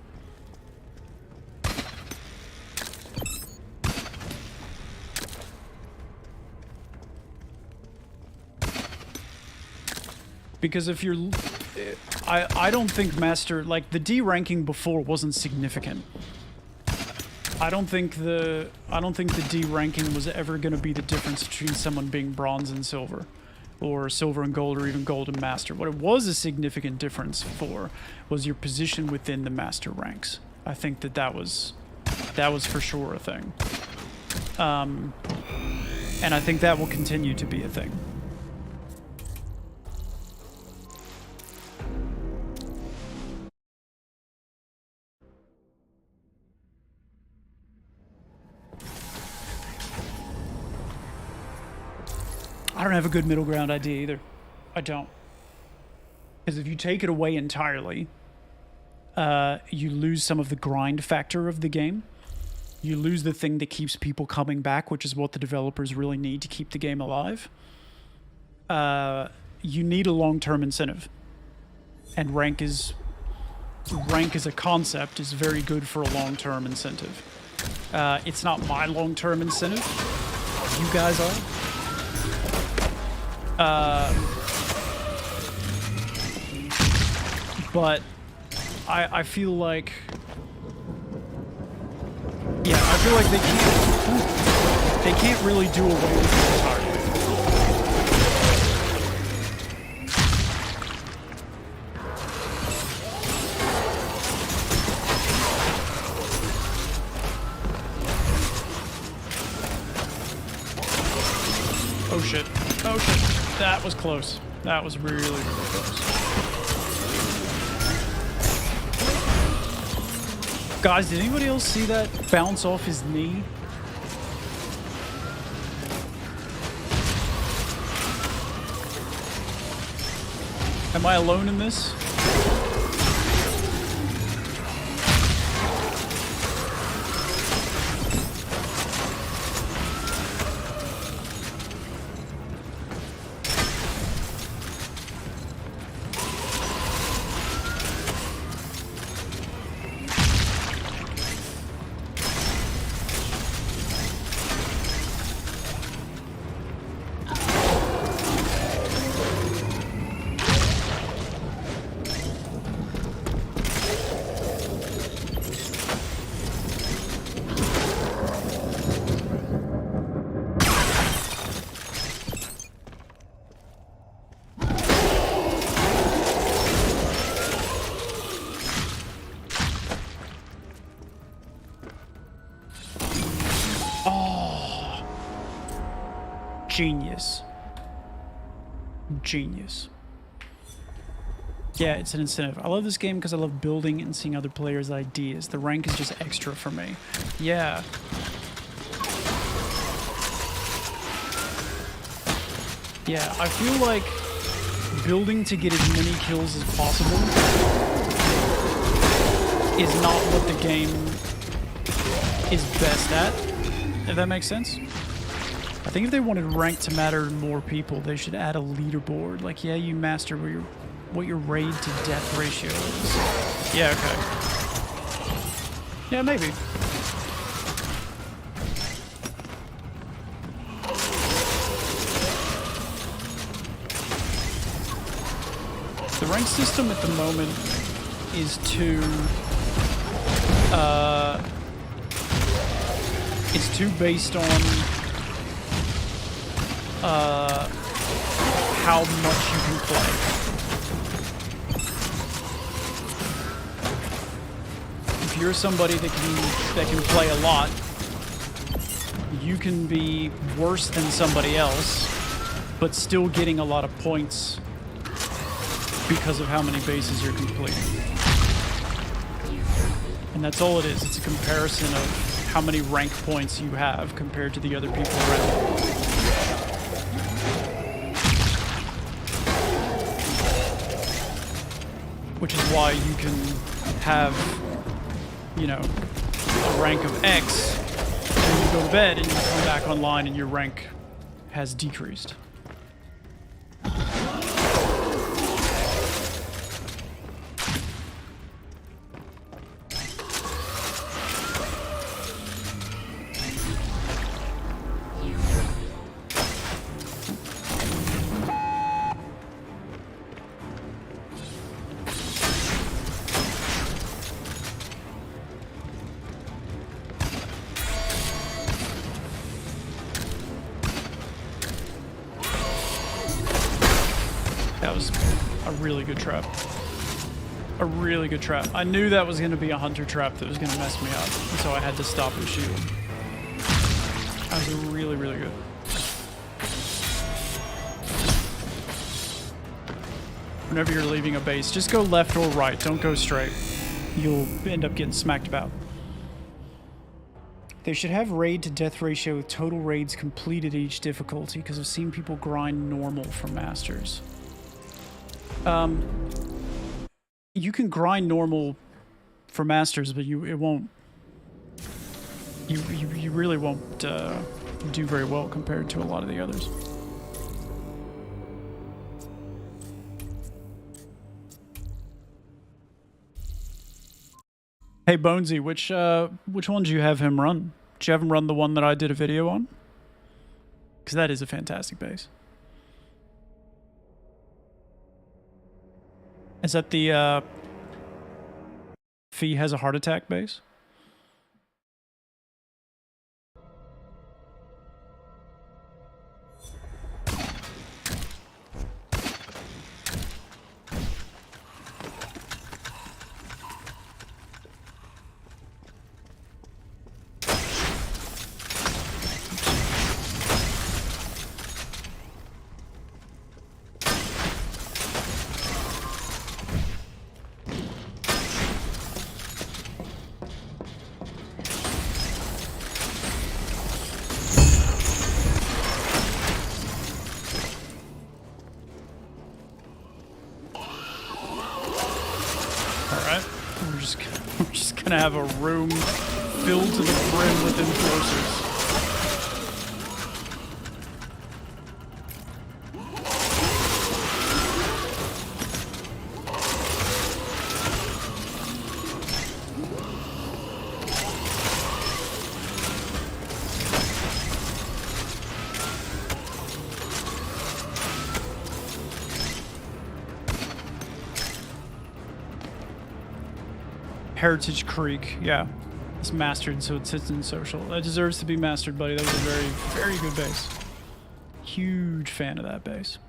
Because if you're... I don't think master... Like, the D ranking before wasn't significant. I don't think the D ranking was ever going to be the difference between someone being bronze and silver. Or silver and gold, or even gold and master. What it was a significant difference for was your position within the master ranks. I think that was for sure a thing. And I think that will continue to be a thing. I don't have a good middle ground idea either. I don't. Because if you take it away entirely, you lose some of the grind factor of the game. You lose the thing that keeps people coming back, which is what the developers really need to keep the game alive. You need a long-term incentive. And rank as a concept is very good for a long-term incentive. It's not my long-term incentive. You guys are. But I feel like, yeah, I feel like they can't really do away with it entirely. Oh shit. Oh shit. That was close. That was really, really close. Guys, did anybody else see that bounce off his knee? Am I alone in this? Genius. Genius. Yeah, it's an incentive. I love this game because I love building and seeing other players' ideas. The rank is just extra for me. Yeah. Yeah, I feel like building to get as many kills as possible is not what the game is best at, if that makes sense. I think if they wanted rank to matter to more people, they should add a leaderboard. Like, yeah, you master what your raid to death ratio is. Yeah, okay. Yeah, maybe. The rank system at the moment is it's too based on how much you can play. If you're somebody that can play a lot, you can be worse than somebody else, but still getting a lot of points because of how many bases you're completing. And that's all it is. It's a comparison of how many rank points you have compared to the other people around. Which is why you can have, you know, a rank of X, and you go to bed and you come back online and your rank has decreased. That was a really good trap. A really good trap. I knew that was going to be a hunter trap that was going to mess me up, and so I had to stop and shoot him. That was really, really good. Whenever you're leaving a base, just go left or right. Don't go straight. You'll end up getting smacked about. They should have raid to death ratio with total raids completed each difficulty, because I've seen people grind normal for masters. You can grind normal for masters, but you really won't do very well compared to a lot of the others. Hey Bonesy, which one do you have him run? Did you have him run the one that I did a video on? Because that is a fantastic base. Is that the Fee has a heart attack base? We're just gonna have a room filled to the brim with enforcers. Heritage Creek, yeah. It's mastered, so it sits in social. That deserves to be mastered, buddy. That was a very, very good base. Huge fan of that base.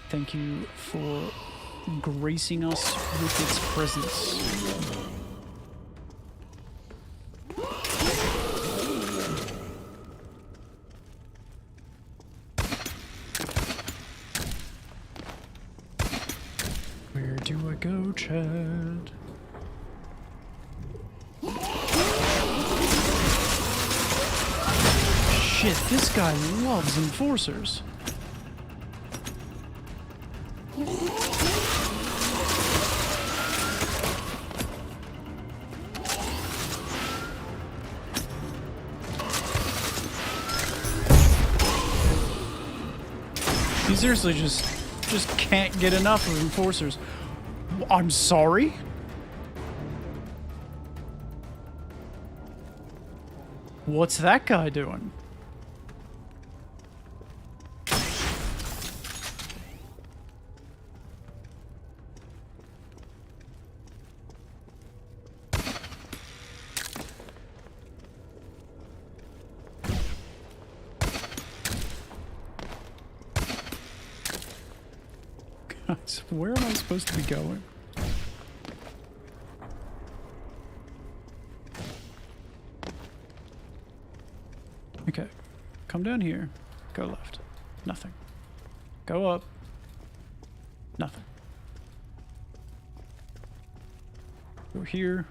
Thank you for gracing us with its presence. Where do I go, Chad? Shit, this guy loves enforcers. He seriously just can't get enough of enforcers. I'm sorry? What's that guy doing? Guys, where am I supposed to be going? Okay, come down here, go left, nothing. Go up, nothing. Go here.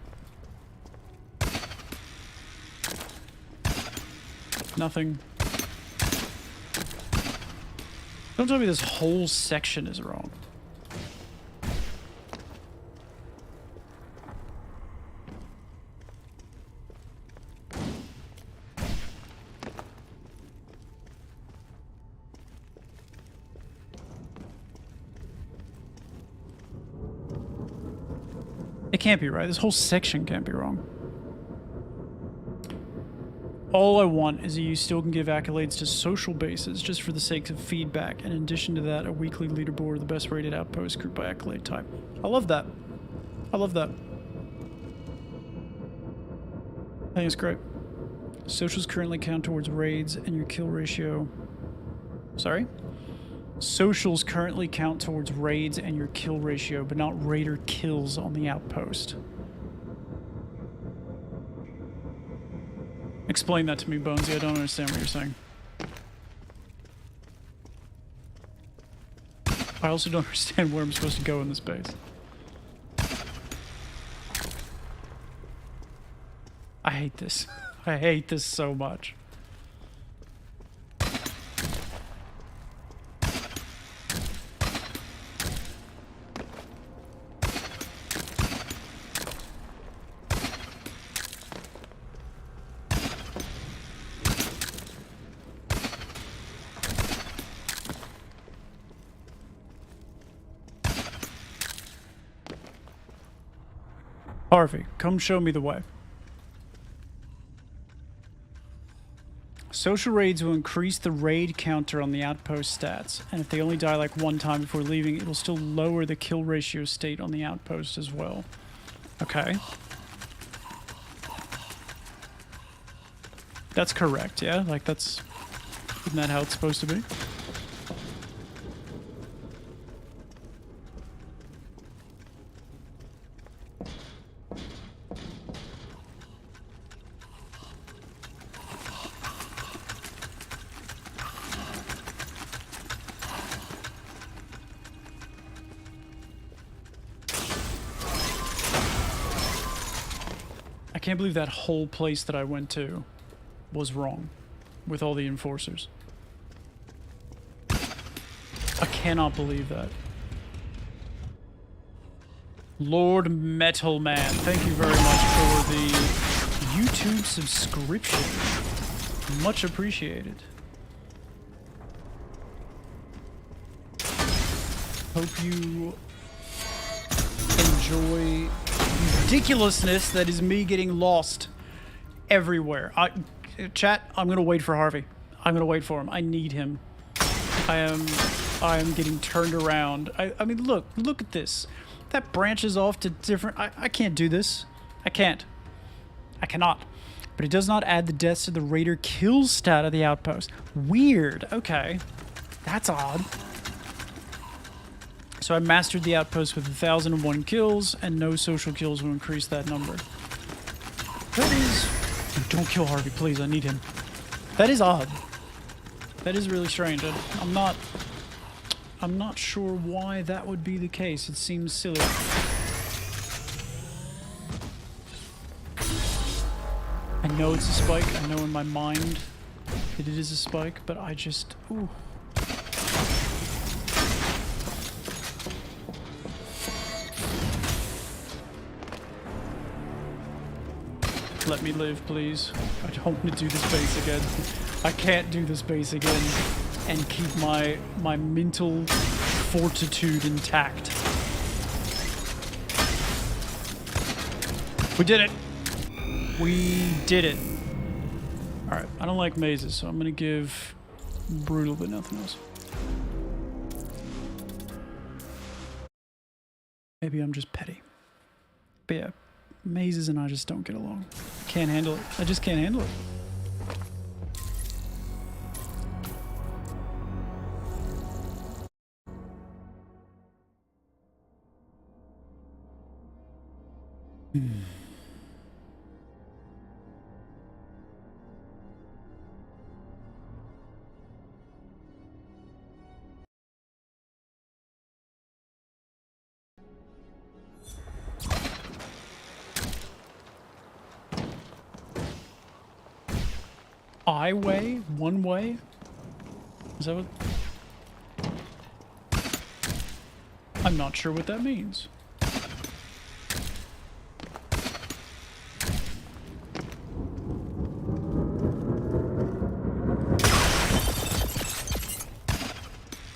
Nothing. Don't tell me this whole section is wrong. It can't be right. This whole section can't be wrong. All I want is that you still can give accolades to social bases just for the sake of feedback. And in addition to that, a weekly leaderboard of the best rated outpost group by accolade type. I love that. I love that. I think it's great. Socials currently count towards raids and your kill ratio. Sorry? Socials currently count towards raids and your kill ratio, but not raider kills on the outpost. Explain that to me, Bonesy. I don't understand what you're saying. I also don't understand where I'm supposed to go in this base. I hate this. I hate this so much. Harvey, come show me the way. Social raids will increase the raid counter on the outpost stats, and if they only die like one time before leaving, it will still lower the kill ratio state on the outpost as well. Okay. That's correct, yeah? Like that's... Isn't that how it's supposed to be? I can't believe that whole place that I went to was wrong with all the enforcers. I cannot believe that. Lord Metal Man, thank you very much for the YouTube subscription. Much appreciated. Hope you enjoy ridiculousness that is me getting lost everywhere. Chat, I'm gonna wait for Harvey. I'm gonna wait for him. I need him. I am getting turned around. I mean, look at this. That branches off to different... I can't do this. I can't. I cannot. But it does not add the deaths to the raider kill stat of the outpost. Weird. Okay. That's odd. So I mastered the outpost with 1,001 kills, and no social kills will increase that number. That is... Don't kill Harvey, please. I need him. That is odd. That is really strange. I'm not sure why that would be the case. It seems silly. I know it's a spike. I know in my mind that it is a spike, but I just... Ooh. Let me live, please. I don't want to do this base again. I can't do this base again and keep my mental fortitude intact. We did it! We did it. Alright, I don't like mazes, so I'm gonna give brutal but nothing else. Maybe I'm just petty. But yeah. Mazes and I just don't get along. Can't handle it. I just can't handle it. I-way? One way? Is that what... I'm not sure what that means.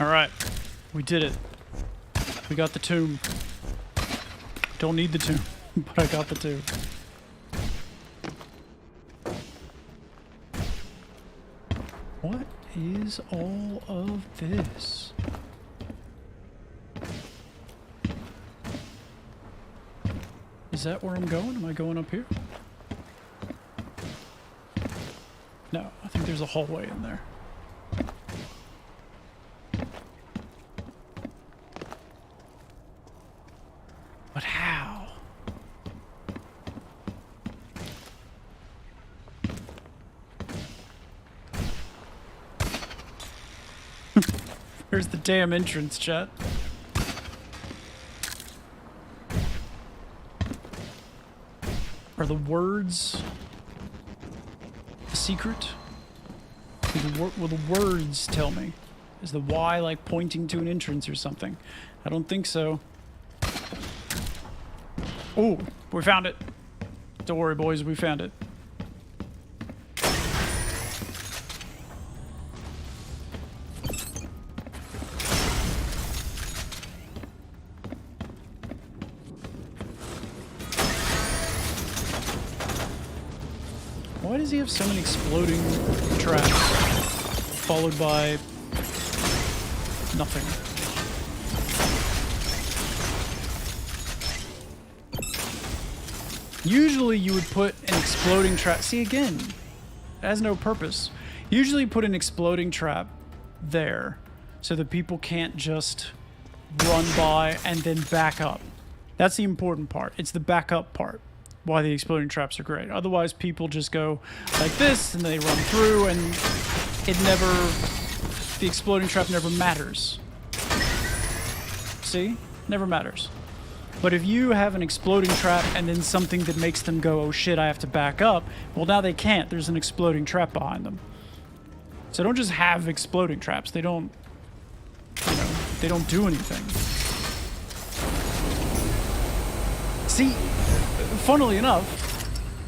Alright. We did it. We got the tomb. Don't need the tomb, but I got the tomb. What is all of this? Is that where I'm going? Am I going up here? No, I think there's a hallway in there. But how? Where's the damn entrance, chat? Are the words a secret? Will the words tell me? Is the Y like pointing to an entrance or something? I don't think so. Oh, we found it. Don't worry, boys, we found it. Why does he have so many exploding traps, followed by nothing? Usually you would put an exploding trap... See, again, it has no purpose. Usually put an exploding trap there so that people can't just run by and then back up. That's the important part. It's the backup part. Why the exploding traps are great. Otherwise, people just go like this and they run through and it never... The exploding trap never matters. See? Never matters. But if you have an exploding trap and then something that makes them go, oh shit, I have to back up, well now they can't. There's an exploding trap behind them. So don't just have exploding traps. They don't, you know, they don't do anything. See, funnily enough,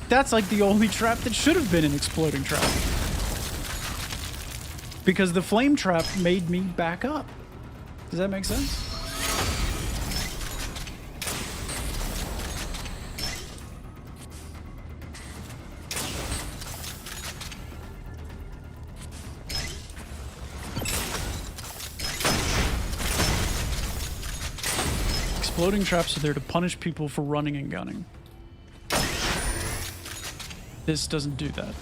that's like the only trap that should have been an exploding trap. Because the flame trap made me back up. Does that make sense? Exploding traps are there to punish people for running and gunning. This doesn't do that.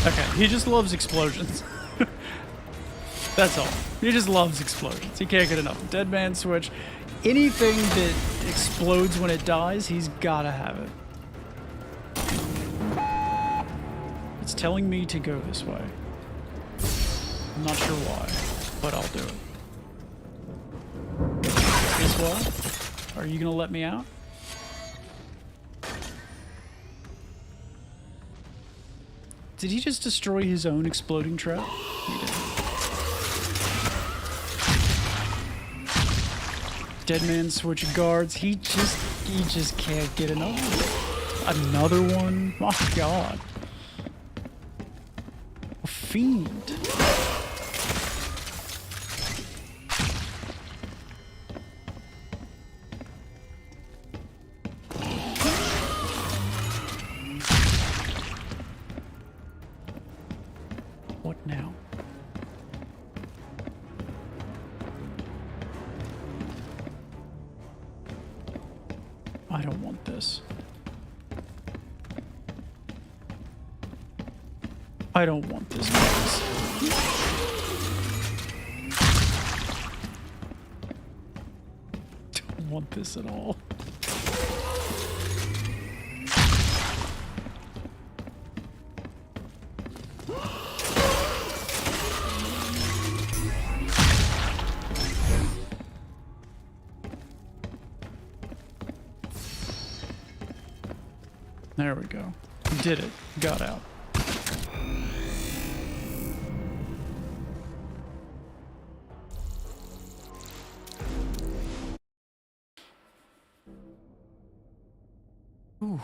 Okay, he just loves explosions. That's all. He just loves explosions. He can't get enough. Dead man switch. Anything that explodes when it dies, he's gotta have it. It's telling me to go this way. I'm not sure why, but I'll do it. This way? Are you gonna let me out? Did he just destroy his own exploding trap? He did. Dead man switch guards. He just can't get enough. Another one? My god. A fiend. What now? I don't want this. I don't want this mess. Don't want this at all. There we go. You did it. You got out. Ooh.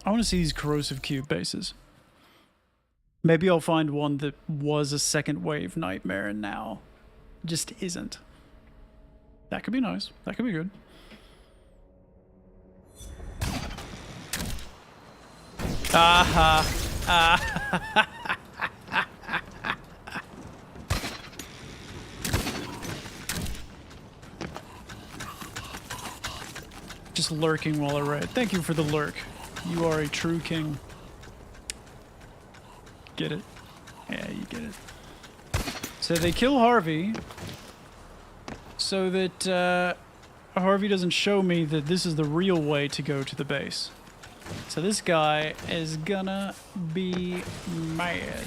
I want to see these corrosive cube bases. Maybe I'll find one that was a second wave nightmare and now just isn't. That could be nice. That could be good. Aha. Just lurking while I raid. Thank you for the lurk. You are a true king. Get it? Yeah, you get it. So they kill Harvey so that Harvey doesn't show me that this is the real way to go to the base. So this guy is gonna be mad.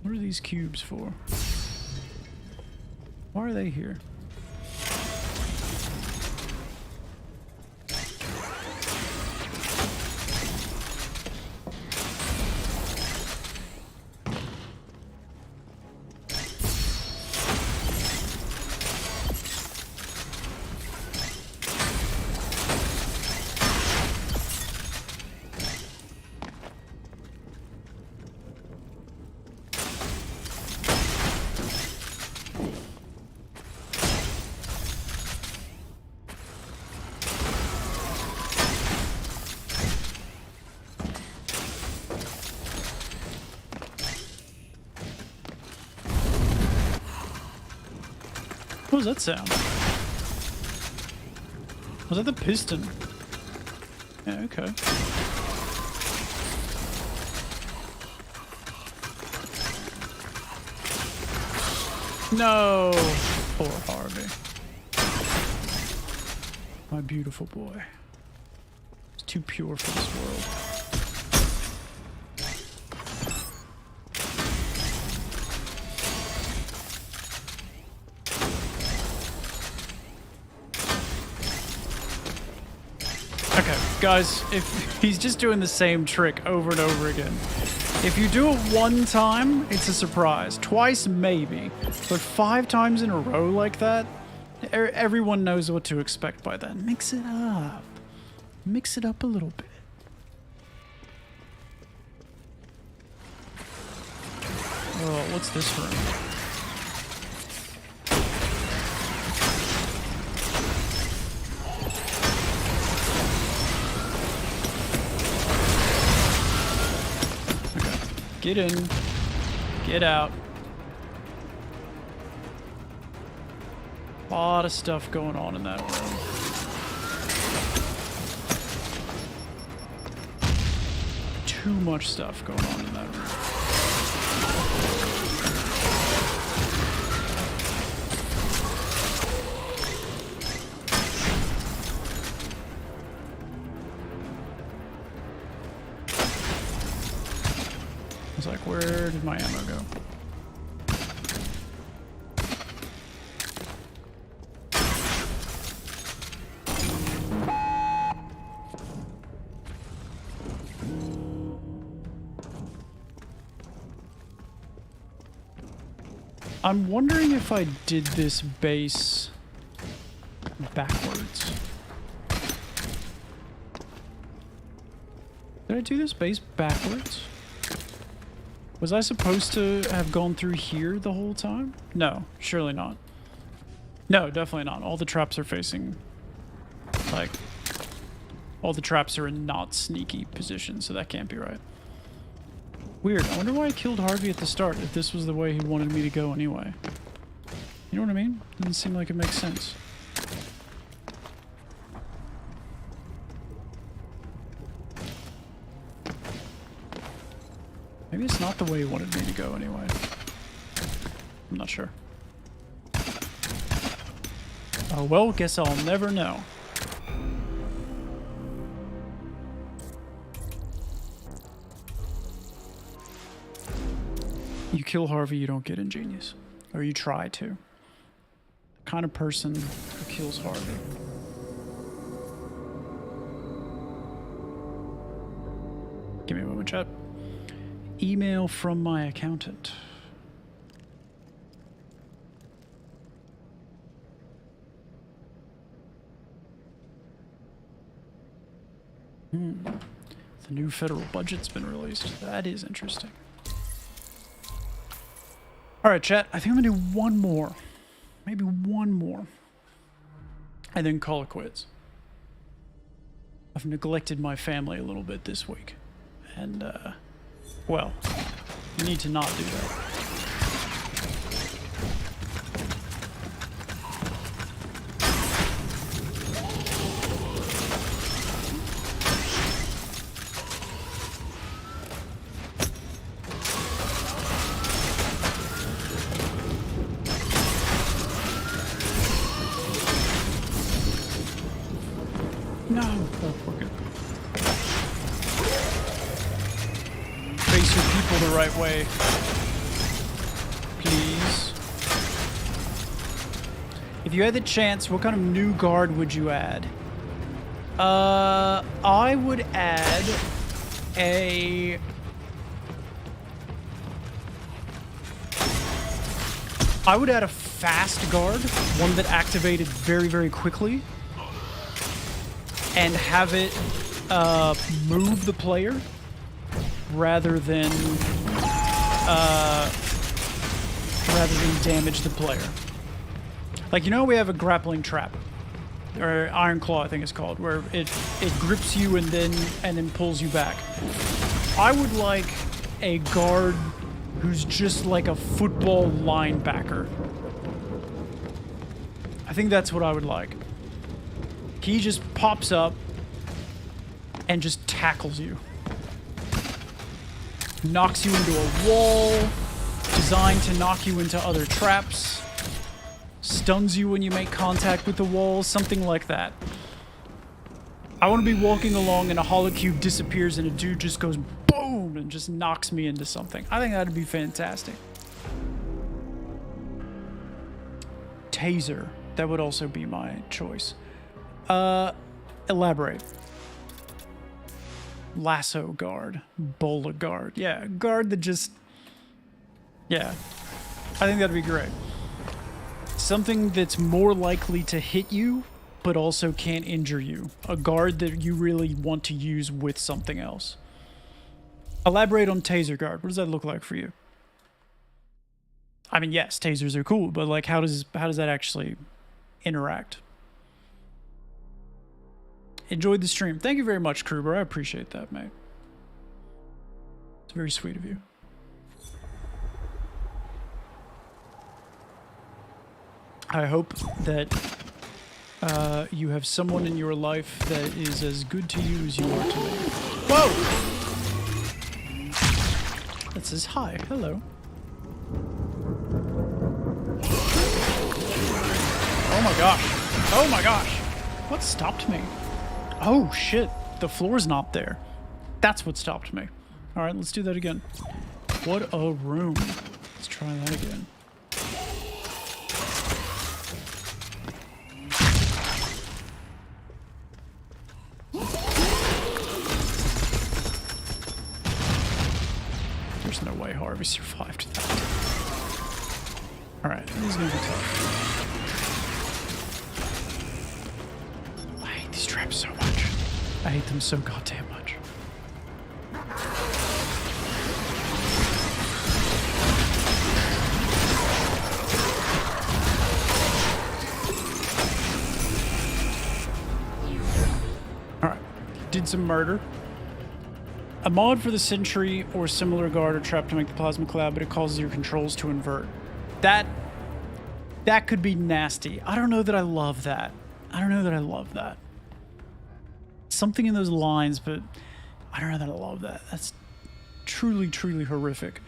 What are these cubes for? Why are they here? What was that sound? Was that the piston? Yeah, okay. No! Poor Harvey. My beautiful boy. He's too pure for this world. Okay, guys, if he's just doing the same trick over and over again. If you do it one time, it's a surprise. Twice, maybe. But 5 times in a row like that, everyone knows what to expect by then. Mix it up. Mix it up a little bit. Oh, what's this room? Get in. Get out. A lot of stuff going on in that room. Too much stuff going on in that room. I was like, where did my ammo go? I'm wondering if I did this base backwards. Did I do this base backwards? Was I supposed to have gone through here the whole time? No, surely not. No, definitely not. All the traps are facing, like, all the traps are in not sneaky positions, so that can't be right. Weird. I wonder why I killed Harvey at the start, if this was the way he wanted me to go anyway. You know what I mean? Doesn't seem like it makes sense. Maybe it's not the way he wanted me to go anyway. I'm not sure. Oh well, guess I'll never know. You kill Harvey, you don't get ingenious. Or you try to. The kind of person who kills Harvey. Give me a moment, chat. Email from my accountant. The new federal budget's been released. That is interesting. Alright, chat. I think I'm gonna do one more. Maybe one more. And then call it quits. I've neglected my family a little bit this week. And, well, you need to not do that. No. Oh, we're good. Face your people the right way. Please. If you had the chance, what kind of new guard would you add? I would add a... I would add a fast guard, one that activated very, very quickly. And have it move the player rather than damage the player. Like, you know, we have a grappling trap, or Iron Claw, I think it's called, where it grips you and then pulls you back. I would like a guard who's just like a football linebacker. I think that's what I would like. He just pops up and just tackles you. Knocks you into a wall, designed to knock you into other traps. Stuns you when you make contact with the wall, something like that. I want to be walking along and a holocube disappears and a dude just goes boom and just knocks me into something. I think that'd be fantastic. Taser. That would also be my choice. Elaborate. Lasso guard. Bola guard. Yeah, guard that just... Yeah. I think that'd be great. Something that's more likely to hit you, but also can't injure you. A guard that you really want to use with something else. Elaborate on taser guard. What does that look like for you? I mean, yes, tasers are cool, but like, how does that actually interact? Enjoyed the stream. Thank you very much, Kruber. I appreciate that, mate. It's very sweet of you. I hope that you have someone in your life that is as good to you as you are to me. Whoa! That says hi. Hello. Oh my gosh. Oh my gosh. What stopped me? Oh shit. The floor's not there. That's what stopped me. Alright, let's do that again. What a room. Let's try that again. There's no way Harvey survived that. Alright, this is gonna be tough. I hate these traps so much. I hate them so goddamn much. Alright, did some murder. A mod for the Sentry or similar guard or trap to make the plasma cloud, but it causes your controls to invert. That could be nasty. I don't know that I love that. I don't know that I love that. Something in those lines, but I don't know that I love that. That's truly, truly horrific.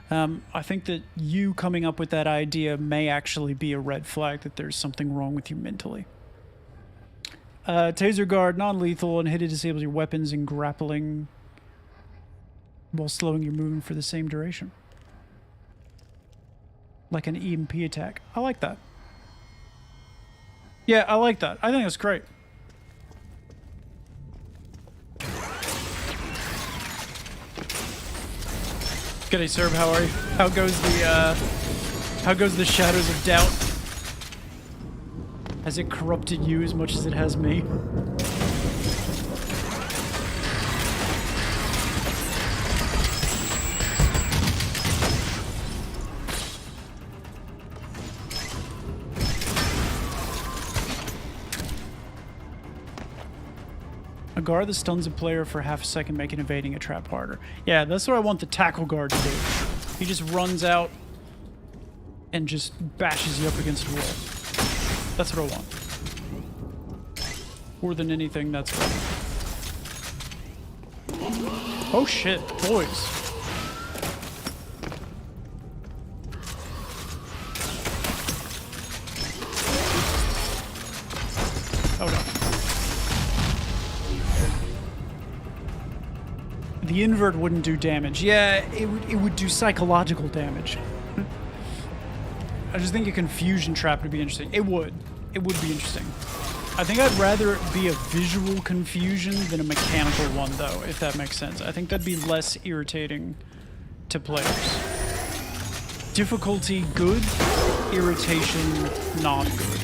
I think that you coming up with that idea may actually be a red flag that there's something wrong with you mentally. Taser guard, non-lethal, and hit it disables your weapons and grappling while slowing your movement for the same duration. Like an EMP attack. I like that. Yeah, I like that. I think that's great. G'day, Serb. How are you? How goes the Shadows of Doubt? Has it corrupted you as much as it has me? A guard that stuns a player for half a second, making evading a trap harder. Yeah, that's what I want the tackle guard to do. He just runs out and just bashes you up against a wall. That's what I want. More than anything, that's what I want. Oh shit, boys. Oh no. The invert wouldn't do damage. Yeah, it would do psychological damage. I just think a confusion trap would be interesting. It would. It would be interesting. I think I'd rather it be a visual confusion than a mechanical one, though, if that makes sense. I think that'd be less irritating to players. Difficulty, good. Irritation, not good.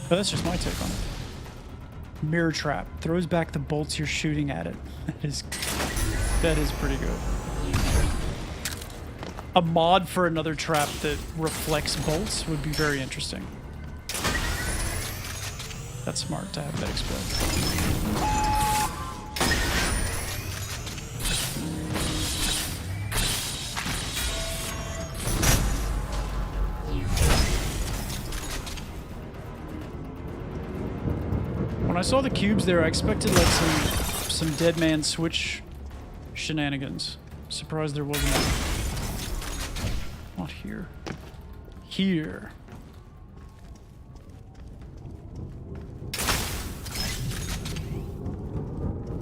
But that's just my take on it. Mirror trap. Throws back the bolts you're shooting at it. That is pretty good. A mod for another trap that reflects bolts would be very interesting. That's smart to have that explode. When I saw the cubes there, I expected like some dead man switch shenanigans. Surprised there wasn't any. Not here. Here.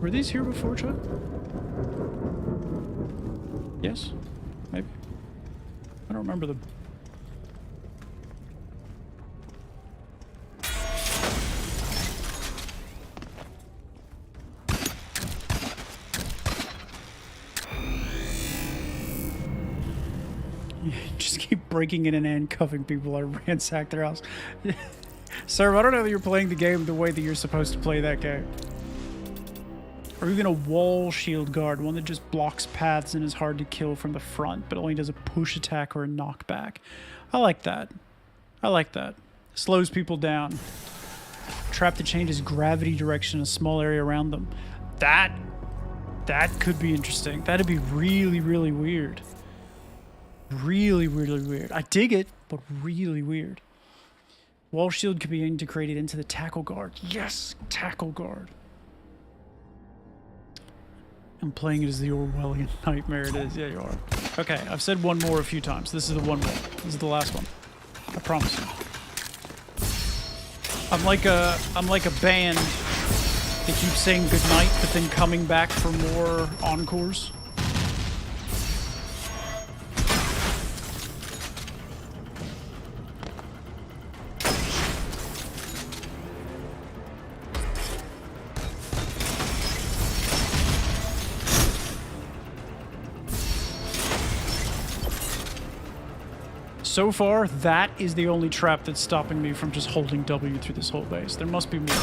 Were these here before, Chad? Yes? Maybe? I don't remember them. Just keep breaking in and handcuffing people. I ransack their house. Sir, I don't know that you're playing the game the way that you're supposed to play that game. Or even a wall shield guard, one that just blocks paths and is hard to kill from the front, but only does a push attack or a knockback. I like that. I like that. Slows people down. Trap that changes gravity direction in a small area around them. That could be interesting. That'd be really, really weird. Really, really weird. I dig it, but really weird. Wall shield could be integrated into the tackle guard. Yes, tackle guard. I'm playing it as the Orwellian nightmare it is. Yeah, you are. Okay, I've said one more a few times. This is the one more. This is the last one. I promise you. I'm like a band that keeps saying goodnight, but then coming back for more encores. So far, that is the only trap that's stopping me from just holding W through this whole base. There must be more.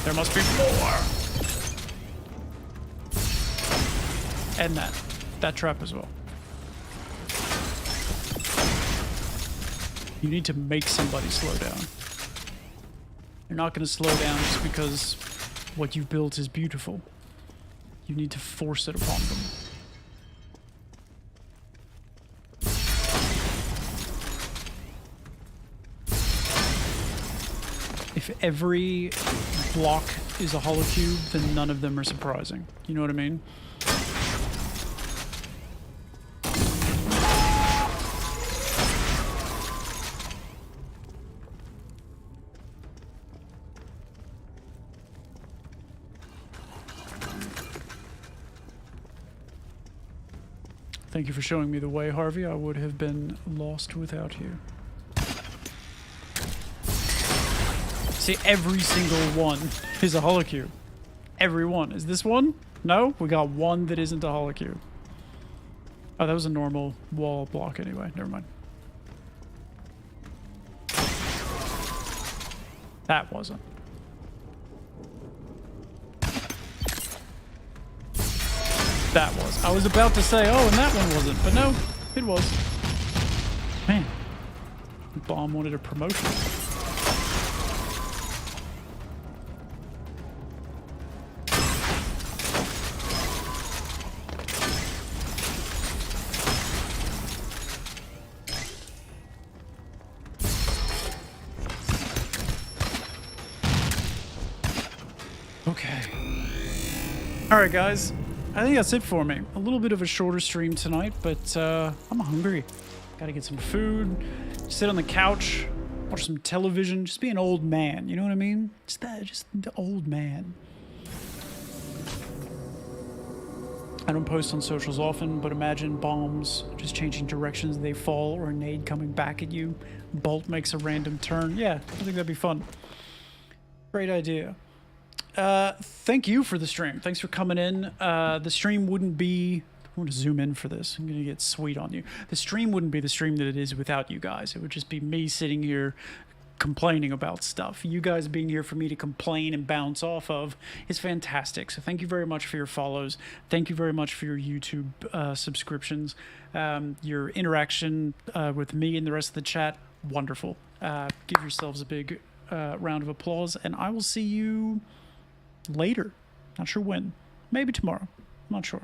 There must be more! And that trap as well. You need to make somebody slow down. You're not going to slow down just because what you've built is beautiful. You need to force it upon them. If every block is a hollow cube, then none of them are surprising. You know what I mean? Thank you for showing me the way, Harvey. I would have been lost without you. See, every single one is a holocube. Every one. Is this one? No? We got one that isn't a holocube. Oh, that was a normal wall block anyway. Never mind. That wasn't. That was. I was about to say, oh, and that one wasn't, but no, it was. Man, Bomb wanted a promotion. Okay. All right, guys. I think that's it for me. A little bit of a shorter stream tonight, but I'm hungry. Gotta get some food, sit on the couch, watch some television, just be an old man, you know what I mean? Just the old man. I don't post on socials often, but imagine bombs just changing directions, they fall, or a nade coming back at you. Bolt makes a random turn. Yeah, I think that'd be fun. Great idea. Thank you for the stream. Thanks for coming in. The stream wouldn't be... I want to zoom in for this. I'm going to get sweet on you. The stream wouldn't be the stream that it is without you guys. It would just be me sitting here complaining about stuff. You guys being here for me to complain and bounce off of is fantastic. So thank you very much for your follows. Thank you very much for your YouTube subscriptions. Your interaction with me and the rest of the chat, wonderful. Give yourselves a big round of applause, and I will see you later. Not sure when. Maybe tomorrow. Not sure.